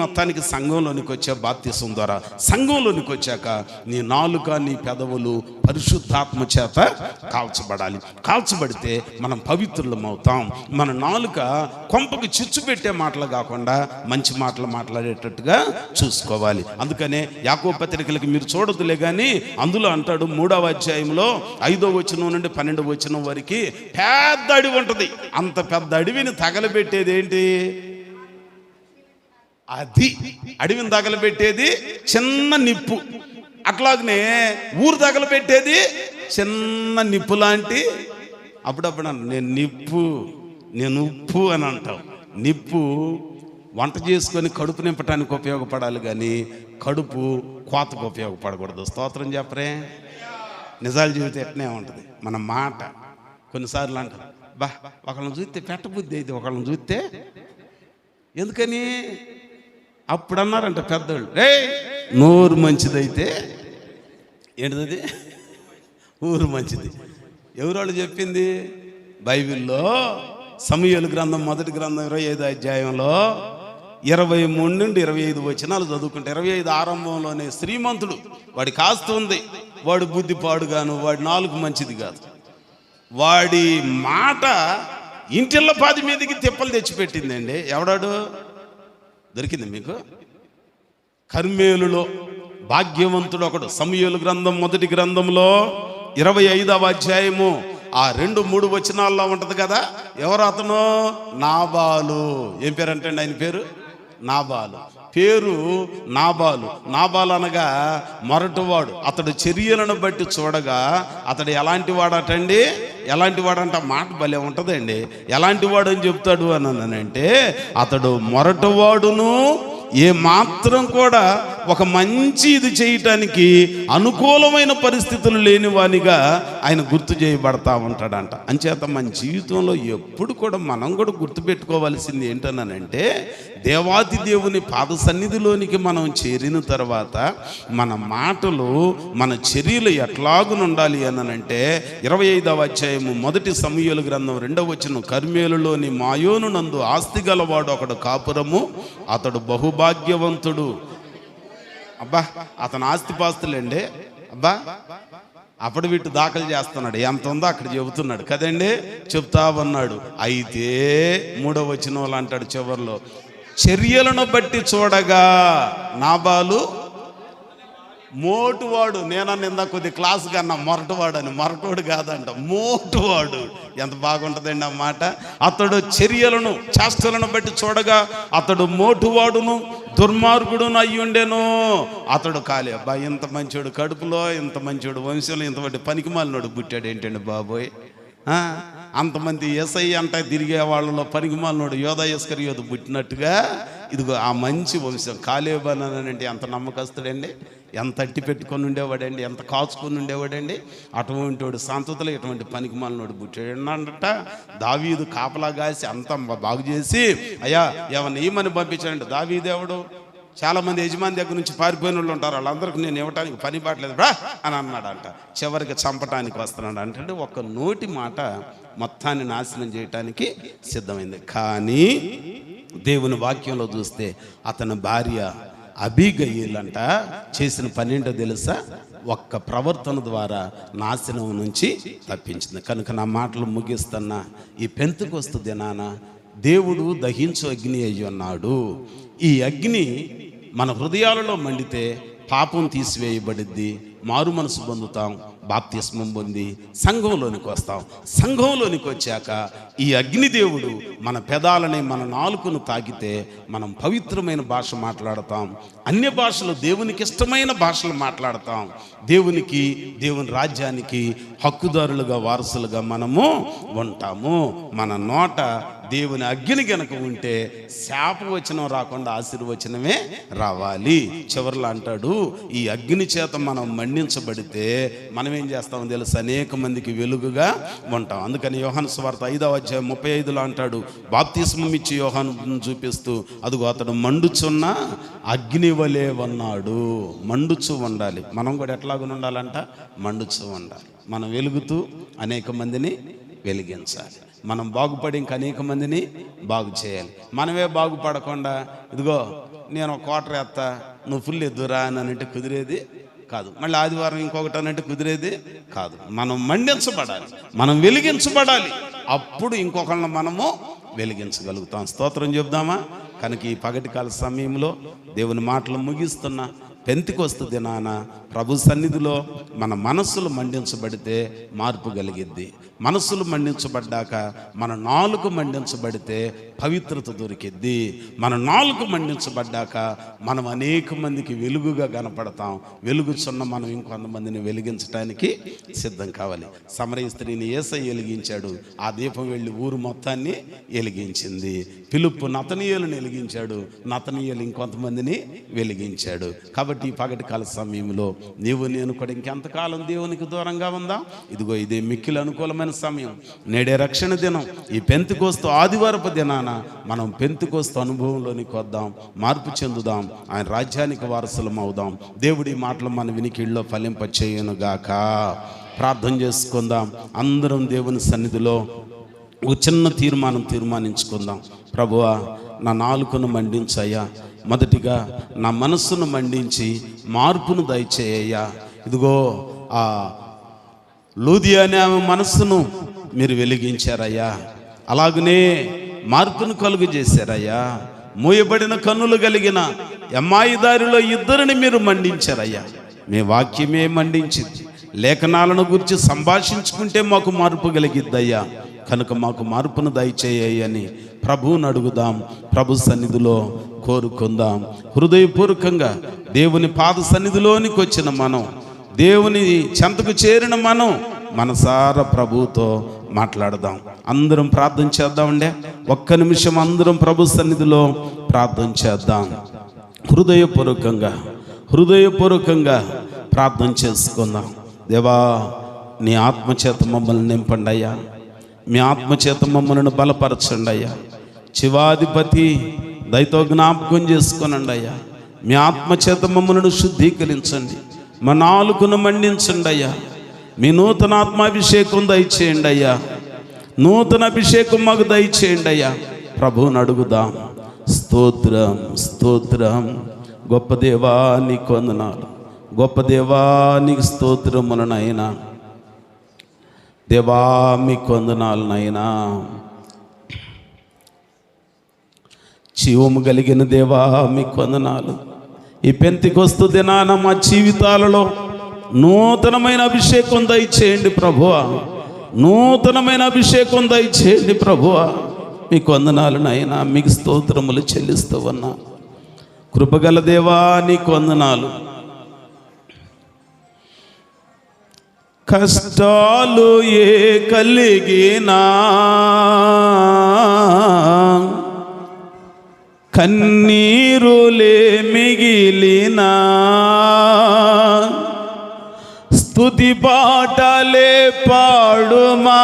మొత్తానికి సంఘంలోనికి వచ్చావు బాప్తిసం ద్వారా. సంఘంలోనికి వచ్చాక నీ నాలుక, నీ పెదవులు పరిశుద్ధాత్మ చేత కాల్చబడాలి. కాల్చబడితే మనం పవిత్రులం అవుతాం. మన నాలుక కొంపకి చిచ్చు పెట్టే మాటలు కాకుండా మంచి మాటలు మాట్లాడేటట్టుగా చూసుకోవాలి. అందుకనే యాకోబు పత్రికలకి మీరు చూడదులే కానీ అందులో అంటాడు 3వ అధ్యాయంలో 5వ వచనం నుండి 12వ వచనం వరకు పెద్ద అడవి ఉంటుంది. అంత పెద్ద అడవిని తగలబెట్టేది ఏంటి? అది అడవిని తగలబెట్టేది చిన్న నిప్పు. అట్లాగనే ఊరు తగలబెట్టేది చిన్న నిప్పు లాంటి. అప్పుడప్పుడు నేను ఉప్పు అని అంటాం. నిప్పు వంట చేసుకొని కడుపు నింపటానికి ఉపయోగపడాలి కానీ కడుపు కోతకు ఉపయోగపడకూడదు. స్తోత్రం చెప్పరే. నిజాలు జీవితం ఎట్నే ఉంటుంది. మన మాట కొన్నిసార్లు అంటారు, ఒకళ్ళని చూస్తే పెట్టబుద్ధి అయితే, ఒకళ్ళని చూస్తే ఎందుకని అప్పుడు అన్నారంట పెద్దోళ్ళు, నోరు మంచిదైతే ఏంటిది? ఊరు మంచిది. ఎవరోళ్ళు చెప్పింది? బైబిల్లో సమూయేలు గ్రంథం 1వ గ్రంథం 25వ అధ్యాయంలో 23 నుండి 25 వచనాలు చదువుకుంటే, 25 ఆరంభంలోనే శ్రీమంతుడు, వాడి కాస్తు ఉంది, వాడు బుద్ధి పాడుగాను, వాడి నాలుగు మంచిది కాదు, వాడి మాట ఇంటిళ్ళ పాది మీదకి తిప్పలు తెచ్చిపెట్టిందండి. ఎవడాడు? దొరికింది మీకు? కర్మేలులో భాగ్యవంతుడు ఒకడు. సమూయేలు గ్రంథం 1వ గ్రంథంలో 25వ అధ్యాయము 2-3 వచనాల్లో ఉంటది కదా. ఎవరు అతను? నాబాలు. ఏం పేరు అంటే ఆయన పేరు? నాబాలు. పేరు నాబాలు. నాబాలు అనగా మొరటువాడు. అతడు చర్యలను బట్టి చూడగా అతడు ఎలాంటి వాడటండి? ఎలాంటి వాడంట? మాట భలే ఉంటుందండి. ఎలాంటి వాడు అని చెప్తాడు అని అంటే, అతడు మొరటువాడును, ఏ మాత్రం కూడా ఒక మంచి ఇది చేయటానికి అనుకూలమైన పరిస్థితులు లేని వానిగా ఆయన గుర్తు చేయబడతా ఉంటాడంట. అంచేత మన జీవితంలో ఎప్పుడు కూడా మనం కూడా గుర్తుపెట్టుకోవాల్సింది ఏంటనంటే, దేవాది దేవుని పాద సన్నిధిలోనికి మనం చేరిన తర్వాత మన మాటలు, మన చర్యలు ఎట్లాగునుండాలి అనంటే 25వ అధ్యాయము 1 సమూయేలు గ్రంథం 2వ వచనం, కర్మేలులోని మాయోను నందు ఆస్తి గలవాడు ఒకడు కాపురము, అతడు బహుభాగ్యవంతుడు. అబ్బా, అతను ఆస్తిపాస్తులండి. అబ్బా, అప్పుడు వీటి దాఖలు చేస్తున్నాడు, ఎంత ఉందో అక్కడ చెబుతున్నాడు కదండి, చెప్తా ఉన్నాడు. అయితే 3వ వచనంలో అంటాడు చివరిలో, చర్యలను బట్టి చూడగా నాబాలు మోటువాడు. నేనన్న ఇందా కొద్ది క్లాస్ కన్నా మొరటువాడు అని. మొరటోడు కాదంట, మోటువాడు. ఎంత బాగుంటుందండి ఆ మాట. అతడు చర్యలను, చేష్టలను బట్టి చూడగా అతడు మోటువాడును దుర్మార్గుడును అయ్యుండెను. అతడు కాలే. అబ్బా, ఇంత మంచోడు కడుపులో, ఇంత మంచోడు వంశంలో ఇంతమంది పనికిమాలినోడు పుట్టాడు ఏంటండి బాబోయ్. అంతమంది ఎస్ఐ అంట తిరిగే వాళ్ళలో పనికిమాలినోడు యోధా ఇస్కరియోతు పుట్టినట్టుగా ఇదిగో ఆ మంచి వంశం. కాలేబనంటే ఎంత నమ్మకస్తుడండి, ఎంత అట్టి పెట్టుకొని ఉండేవాడండి, ఎంత కాచుకొని ఉండేవాడండి. అటువంటి వాడు సంతతిలో ఇటువంటి పనికిమాలినోడు పుట్టాడట. దావీదు కాపలా కాసి అంతా బాగు చేసి, అయ్యా ఏమన్నా ఏమని పంపించాడంటే, దావీదేవుడు చాలామంది యజమాని దగ్గర నుంచి పారిపోయిన వాళ్ళు ఉంటారు, వాళ్ళందరికీ నేను ఇవ్వటానికి పని బాట్లేదు రా అని అన్నాడంట. చివరికి చంపటానికి వస్తున్నాడు అంటే ఒక నోటి మాట మొత్తాన్ని నాశనం చేయటానికి సిద్ధమైంది. కానీ దేవుని వాక్యంలో చూస్తే అతని భార్య అబీగయీల్ అంట చేసిన పని ఏంటో తెలుసా? ఒక్క ప్రవర్తన ద్వారా నాశనం నుంచి తప్పించింది. కనుక నా మాటలు ముగిస్తున్నా, ఈ పెంతెకొస్తు దినాన దేవుడు దహించు అగ్ని అయ్యి ఉన్నాడు. ఈ అగ్ని మన హృదయాలలో మండితే పాపం తీసివేయబడిద్ది, మారు మనసు పొందుతాం, బాప్తిస్మం పొంది సంఘంలోనికి వస్తాం. సంఘంలోనికి వచ్చాక ఈ అగ్నిదేవుడు మన పెదాలని, మన నాలుకను తాకితే మనం పవిత్రమైన భాష మాట్లాడతాం, అన్య భాషలు, దేవునికి ఇష్టమైన భాషలు మాట్లాడతాం. దేవునికి, దేవుని రాజ్యానికి హక్కుదారులుగా, వారసులుగా మనము ఉంటాము. మన నోట దేవుని అగ్ని గనక ఉంటే శాపవచనం రాకుండా ఆశీర్వచనమే రావాలి. చివరిలో అంటాడు, ఈ అగ్ని చేత మనం మండించబడితే మనం ఏం చేస్తామో తెలుసు, అనేక మందికి వెలుగుగా ఉంటాం. అందుకని యోహాను సువార్త 5వ అధ్యాయం 35లో అంటాడు, బాప్తిస్మం ఇచ్చి యోహాను చూపిస్తూ, అదిగో అతడు మండుచున్న అగ్ని వలె ఉన్నాడు. మండుచు ఉండాలి. మనం కూడా ఎట్లాగా ఉండాలంట? మండుచు ఉండాలి. మనం వెలుగుతూ అనేక మందిని వెలిగించాలి. మనం బాగుపడి ఇంక అనేక మందిని బాగు చేయాలి. మనమే బాగుపడకుండా ఇదిగో నేను ఒక క్వార్టర్ ఎత్తా, నువ్వు ఫుల్ ఎద్దురా అని అంటే కుదిరేది కాదు. మళ్ళీ ఆదివారం ఇంకొకటి అనంటే కుదిరేది కాదు. మనం మండించబడాలి, మనం వెలిగించబడాలి. అప్పుడు ఇంకొకళ్ళని మనము వెలిగించగలుగుతాం. స్తోత్రం చెప్దామా? కనుక ఈ పగటికాల సమయంలో దేవుని మాటలు ముగిస్తున్నా, పెంతెకొస్తు దినాన ప్రభు సన్నిధిలో మన మనస్సులు మండించబడితే మార్పు కలిగిద్ది. మనస్సులు మండించబడ్డాక మన నాలుక మండించబడితే పవిత్రత దొరికిద్ది. మన నాలుక మండించబడ్డాక మనం అనేక మందికి వెలుగుగా కనపడతాం. వెలుగుచున్న మనం ఇంకొంతమందిని వెలిగించడానికి సిద్ధం కావాలి. సమరయ స్త్రీని యేసయ్య వెలిగించాడు, ఆ దీపం వెళ్ళి ఊరు మొత్తాన్ని వెలిగించింది. ఫిలిప్పు నతనీయులను వెలిగించాడు, నతనీయులు ఇంకొంతమందిని వెలిగించాడు. కాబట్టి ఈ పగటి కాల సమయంలో నీవు నేను కూడా ఇంకెంతకాలం దేవునికి దూరంగా ఉందా? ఇదిగో ఇదే మిక్కిలి అనుకూలమైన సమయం. నేడే రక్షణ దినం. ఈ పెంతెకొస్తు ఆదివారపు దినాన మనం పెంతెకొస్తు అనుభవంలోనికి వద్దాం, మార్పు చెందుదాం, ఆయన రాజ్యానికి వారసులం అవుదాం. దేవుడి మాటలు మన వినికిడిలో ఫలింపచేయునుగాక. ప్రార్థన చేసుకుందాం. అందరం దేవుని సన్నిధిలో ఒక చిన్న తీర్మానించుకుందాం. ప్రభువా, నా నాలుకను మండించయ్యా. మొదటిగా నా మనస్సును మండించి మార్పును దయచేయ్యా. ఇదిగో ఆ లూదియా అనే ఆమె మనస్సును మీరు వెలిగించారయ్యా, అలాగనే మార్పును కలుగు చేశారయ్యా. మూయబడిన కన్నులు కలిగిన అమ్మాయి దారిలో ఇద్దరిని మీరు మండించారయ్యా. మీ వాక్యమే మండించింది. లేఖనాలను గురించి సంభాషించుకుంటే మాకు మార్పు కలిగిద్దయ్యా. కనుక మాకు మార్పును దయచేయని ప్రభువుని అడుగుదాం. ప్రభు సన్నిధిలో కోరుకుందాం. హృదయపూర్వకంగా దేవుని పాద సన్నిధిలోనికి వచ్చిన మనం, దేవుని చెంతకు చేరిన మనం మనసారా ప్రభువుతో మాట్లాడదాం. అందరం ప్రార్థన చేద్దామండే. ఒక్క నిమిషం అందరం ప్రభు సన్నిధిలో ప్రార్థన చేద్దాం. హృదయపూర్వకంగా ప్రార్థన చేసుకుందాం. దేవా, నీ ఆత్మచేత మమ్మల్ని నింపండి అయ్యా. మీ ఆత్మచేత మమ్మల్ని బలపరచండి అయ్యా. శివాధిపతి దయతో జ్ఞాపకం చేసుకొనండి అయ్యా. మీ ఆత్మచేత మమ్మల్ని శుద్ధీకరించండి. మా నాలుకను మండించండి అయ్యా. మీ నూతన ఆత్మాభిషేకం దయచేయండి అయ్యా. నూతన అభిషేకం మాకు దయచేయండి అయ్యా. ప్రభువుని అడుగుదాం. స్తోత్రం. గొప్ప దేవా నీకు వందనాలు. గొప్ప దేవా నీకు స్తోత్రములనైనా. దేవా మీకు వందనాలనైనా. జీవము కలిగిన దేవా మీకు వందనాలు. ఈ పెంతెకొస్తు దినాన మా జీవితాలలో నూతనమైన అభిషేకం దయచేయండి ప్రభువా. నూతనమైన అభిషేకం దయచేయండి ప్రభువా. మీకు వందనాలనైనా. మీకు స్తోత్రములు చెల్లిస్తూ ఉన్నా. కృపగల దేవా నీకు వందనాలు. కష్టాలు ఏ కలిగినా, కన్నీరులే మిగిలినా, స్తుతి పాటలే పాడుమా.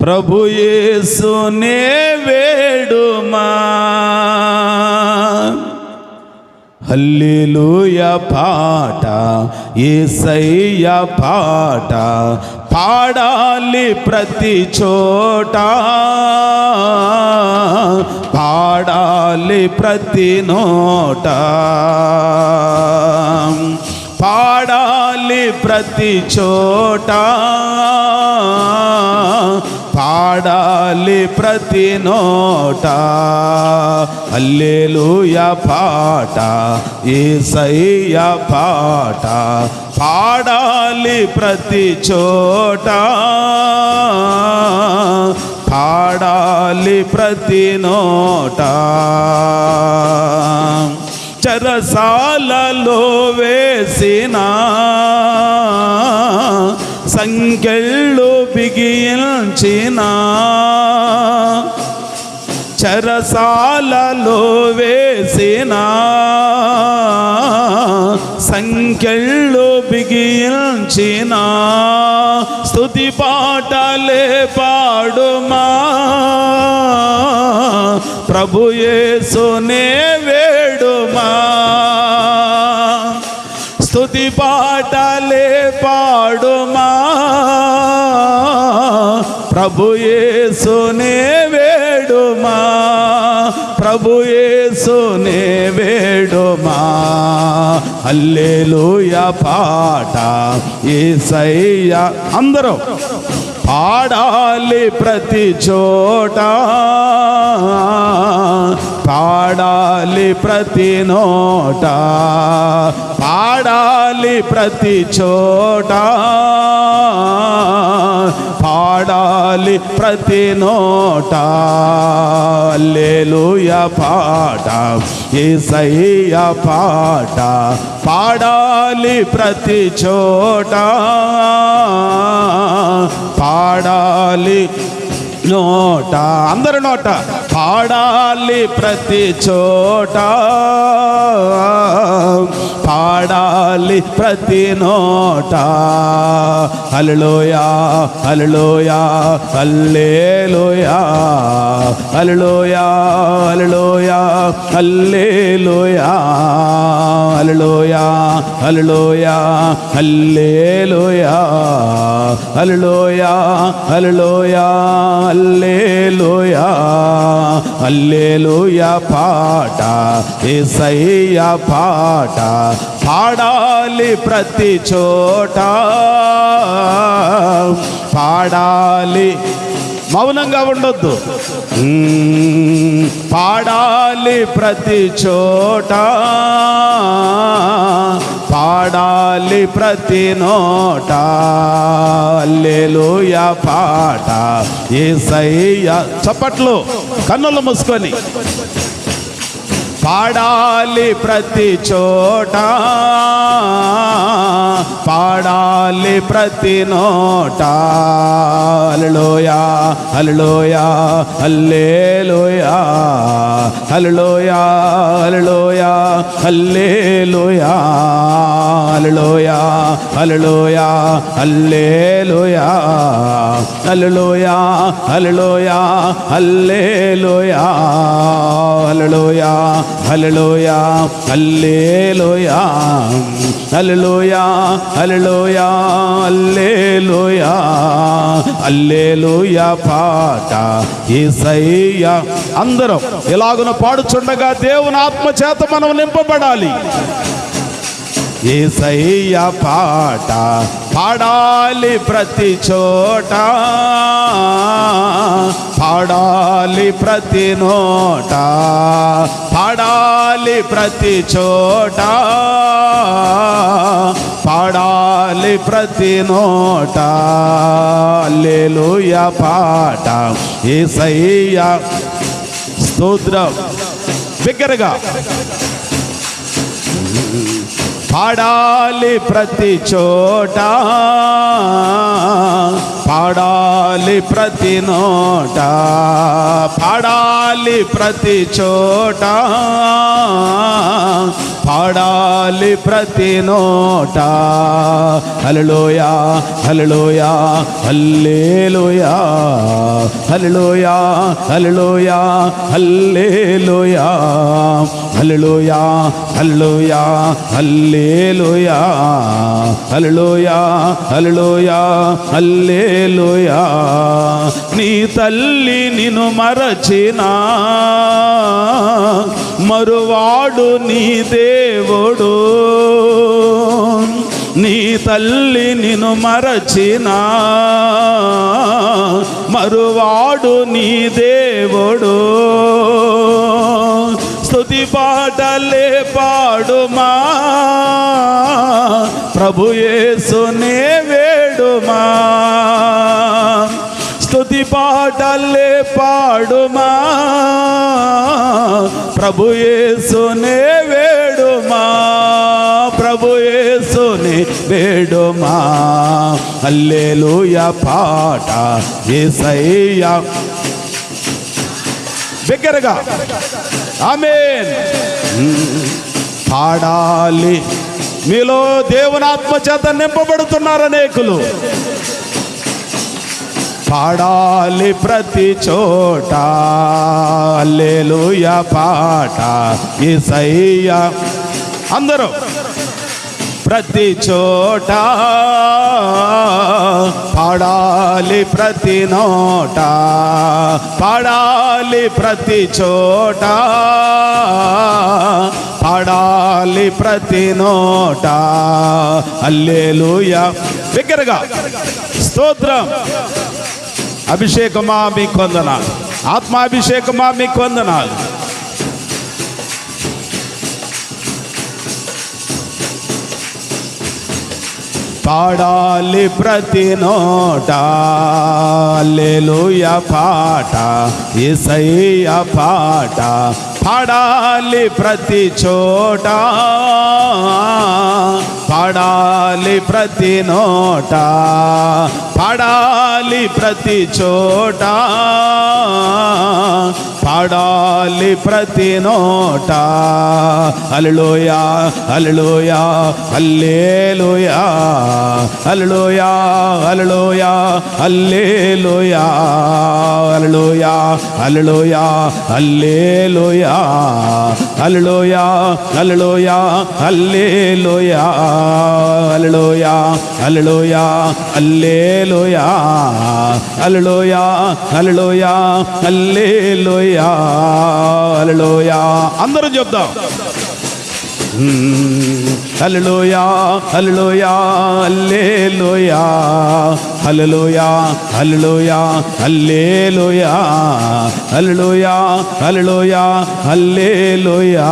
ప్రభు యేసునే వేడుమా. వేడుమా. హల్లెలూయా పాట, యేసయ్య పాట పాడాలి ప్రతి చోట, పాడాలి ప్రతి నోట, పాడాలి ప్రతి చోట, పాడాలి ప్రతి నోట. హల్లెలూయా పాట, యేసయ్య పాట పాడాలి ప్రతి చోట, పాడాలి ప్రతి నోట. చెరసాలలో వేసిన సంకెళ్ళు బిగించిన, చెరసాలలో వేసిన సంకెళ్ళు బిగించిన, స్తుతి పాటలే పాడుమా. ప్రభు యేసునే వేడుమా. స్తుతి పాటలే పాడుమా. ప్రభు యేసునే వేడుమా. ప్రభు యేసునే వేడుమా. హల్లెలూయా పాట, యేసయ్య అందరూ పాడాలి ప్రతి చోట, పాడాలి ప్రతి నోట, పాడాలి ప్రతి చోట, పాడాలి ప్రతి నోట. హల్లెలూయా పాట, యేసయ్య పాట పాడాలి ప్రతి చోట, పాడాలి నోట, అందరి నోట పాడాలి ప్రతి చోట, పాడాలి ప్రతి నోట. హల్లెలూయా హల్లెలూయా హల్లెలూయా హల్లెలూయా హల్లెలూయా హల్లెలూయా హల్లెలూయా హల్లెలూయా హల్లెలూయా హల్లెలూయా హల్లెలూయా హల్లెలూయా. హల్లెలూయా పాట, యేసయ్య పాట పాడాలి ప్రతి చోట, పాడాలి. మౌనంగా ఉండొద్దు. పాడాలి ప్రతి చోట, పాడాలి ప్రతి నోట. హల్లెలూయా పాట, యేసయ్య. చప్పట్లు కన్నులు మూసుకొని పాడాలి ప్రతి చోట, పాడాలి ప్రతి నోట. హల్లెలూయా హల్లెలూయా హల్లెలూయా హల్లెలూయా హల్లెలూయా హల్లెలూయా హల్లెలూయా హల్లెలూయా హల్లెలూయా హల్లెలూయా హల్లెలూయా హల్లెలూయా హల్లెలూయా హల్లెలూయా హల్లెలూయా హల్లెలూయా హల్లెలూయా హల్లెలూయా హల్లెలూయా పాట, యేసయ్య. అందరం ఇలాగున పాడుచుండగా దేవుని ఆత్మ చేత మనం నింపబడాలి. యేసయ్య పాట పాడాలి ప్రతి చోట, పాడాలి ప్రతి నోట, పాడాలి ప్రతి చోట, పాడాలి ప్రతి నోట. హల్లెలూయా పాట, యేసయ్య. స్తోత్రం. బిగ్గరగా పాడాలి ప్రతి చోట, పాడాలి పాడాలి ప్రతి నోట, పాడాలి ప్రతి చోట, పాడాలి ప్రతి నోట. హల్లెలూయా హల్లెలూయా హల్లెలూయా హల్లెలూయా హల్లెలూయా హల్లెలూయా హల్లెలూయా హల్లెలూయా హల్లెలూయా హల్లెలూయా హల్లెలూయా హల్లెలూయా. నీ తల్లి నిన్ను మరచినా మరువాడు నీ దేవుడు, నీ తల్లి నిన్ను మరచినా మరువాడు నీ దేవుడు. స్తుతి పాటలే పాడుమా, ప్రభు యేసునే వేడుమా. స్తుతి పాటలే పాడుమా, ప్రభు యేసునే వేడుమా, ప్రభు యేసునే వేడుమా. హల్లెలూయా పాట యేసయ్యా. బిగ్గరగా ఆమేన్. పాడాలి. మీలో దేవుని ఆత్మ చేత నింపబడుతున్నారు అనేకులు. పాడాలి ప్రతి చోట హల్లెలూయా పాట యేసయ్యా. అందరూ ప్రతి చోట పాడాలి ప్రతి నోట, పాడాలి ప్రతి చోట, పాడాలి ప్రతి నోట. హల్లెలూయా. బిగ్గరగా స్తోత్రం. అభిషేకమా మీకు వందనాలు, ఆత్మాభిషేకమా మీకు వందనాలు. పాడాలి ప్రతి నోట హల్లెలూయా పాట యేసయ్యా పాట, పాడాలి ప్రతి చోట, పాడాలి ప్రతి నోట, పాడాలి ప్రతి చోట, పాడాలి ప్రతి నోట. హల్లెలూయా హల్లెలూయా హల్లెలూయా హల్లెలూయా హల్లెలూయా హల్లెలూయా హల్లెలూయా హల్లెలూయా హల్లెలూయా హల్లెలూయా హల్లెలూయా హల్లెలూయా హల్లెలూయా హల్లెలూయా హల్లెలూయా హల్లెలూయా హల్లెలూయా హల్లెలూయా హల్లెలూయా. అందరూ చెప్దాం. హల్లెలూయా హల్లెలూయా హల్లెలూయా హల్లెలూయా హల్లెలూయా హల్లెలూయా హల్లెలూయా హల్లెలూయా హల్లెలూయా హల్లెలూయా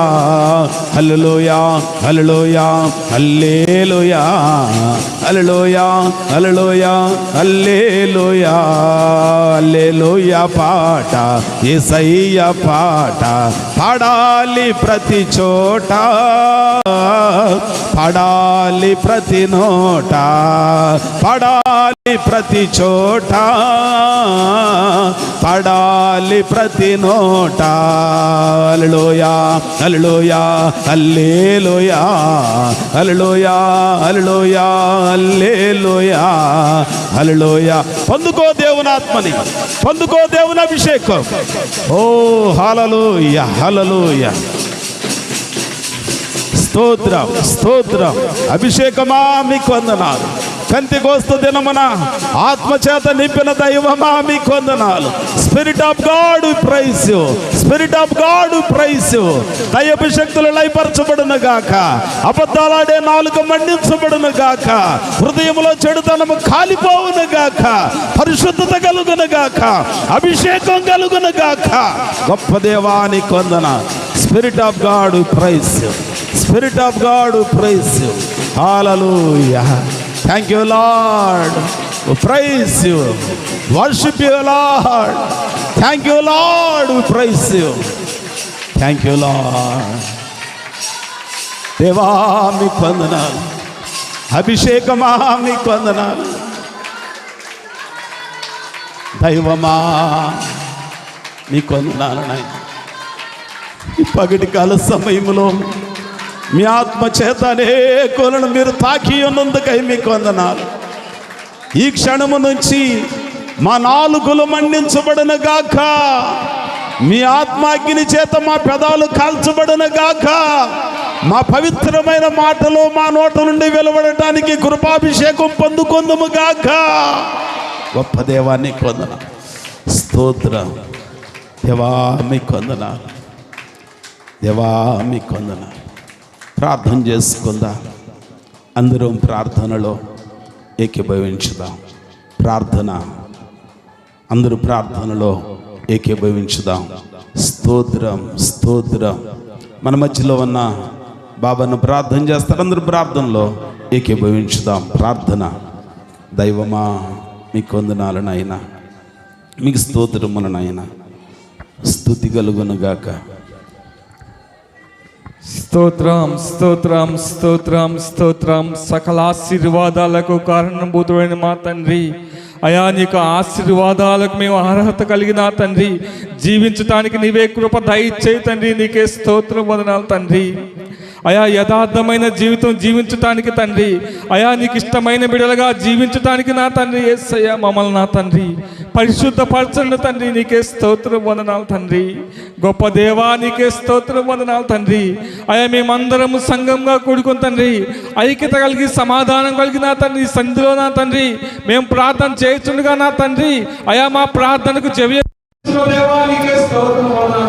హల్లెలూయా హల్లెలూయా హల్లెలూయా హల్లెలూయా హల్లెలూయా. హల్లెలూయా పాట యేసయ్యా పాట, పాడాలి ప్రతి చోట, పాడాలి ప్రతి నోట, పాడాలి ప్రతి చోట, పాడాలి ప్రతి నోట. హల్లెలూయా హల్లెలూయా హల్లెలూయా హల్లెలూయా హల్లెలూయా హల్లెలూయా హల్లెలూయా. పొందుకో దేవుని ఆత్మని, పొందుకో దేవుని అభిషేకం. ఓ హల్లెలూయా హల్లెలూయా. స్తోత్రం స్తోత్రం. అభిషేకమా మీకు వందనాలు. పెంతెకోస్తు దినమున ఆత్మచేత నింపిన దైవమా మీకు వందనాలు. Spirit of God we praise you, spirit of God we praise you. దైవ శక్తులు లయపరచబడును గాక, అబద్ధాలాడే నాలుక మండించబడును గాక, హృదయంలో చెడుతనము కాలిపోవును గాక, పరిశుద్ధత కలుగును గాక, అభిషేకం కలుగును గాక. గొప్ప దేవానికి వందనాలు. Spirit of God we praise you, spirit of God we praise you. హల్లెలూయా. Thank you, Lord. We praise you. Worship you, Lord. Thank you, Lord. We praise you. Thank you, Lord. దేవా మీకు వందనాలు. అభిషేకమా మీకు వందనాలు. దైవమా మీకు వందనాలు నాయన. ఈ పగటి కాల సమయంలో మీ ఆత్మ చేత అనేకులను మీరు తాకి ఉన్నందుకై మీకు వందనాలు. ఈ క్షణము నుంచి మా నాలుకలు మండించబడిన గాక, మీ ఆత్మాగ్ని చేత మా పెదాలు కాల్చబడిన గాక, మా పవిత్రమైన మాటలు మా నోట నుండి వెలువడటానికి కృపాభిషేకం పొందుకొందుము గాక. గొప్ప దేవానికి వందనాలు, స్తోత్రం. దేవా మీకు వందనాలు, దేవా మీకు వందనాలు. ప్రార్థన చేసుకుందాం, అందరం ప్రార్థనలో ఏకీభవించుదాం. ప్రార్థన, అందరూ ప్రార్థనలో ఏకీభవించుదాం. స్తోత్రం, స్తోత్రం. మన మధ్యలో ఉన్న బాబాను ప్రార్థన చేస్తారు, అందరూ ప్రార్థనలో ఏకీభవించుదాం. ప్రార్థన. దైవమా మీకు వందనాలు నాయన, మీకు స్తోత్రములు నాయన. స్తుతి కలుగును గాక. స్తోత్రం, స్తోత్రం, స్తోత్రం, స్తోత్రం. సకల ఆశీర్వాదాలకు కారణభూతుడైన మా తండ్రి, అయా నీకు ఆశీర్వాదాలకు మేము అర్హత కలిగిన తండ్రి, జీవించటానికి నీవే కృప దయచేయి తండ్రి. నీకే స్తోత్రం, వందనాలు తండ్రి. అయా యథార్థమైన జీవితం జీవించటానికి తండ్రి, అయా నీకు ఇష్టమైన బిడ్డలుగా జీవించటానికి నా తండ్రి యేసయ్యా మమ్మల్ని నా తండ్రి పరిశుద్ధపరచండి తండ్రి. నీకే స్తోత్రం, వందనాలు తండ్రి. గొప్ప దేవా నీకే స్తోత్రం, వందనాలు తండ్రి. అయా మేమందరము సంఘంగా కూడుకుని తండ్రి, ఐక్యత కలిగి సమాధానం కలిగి నా తండ్రి సంధిలో నా తండ్రి మేము ప్రార్థన చేయుచుండగా నా తండ్రి, అయా మా ప్రార్థనకు చెవి దేవా నీకే స్తోత్రం, వందనాలు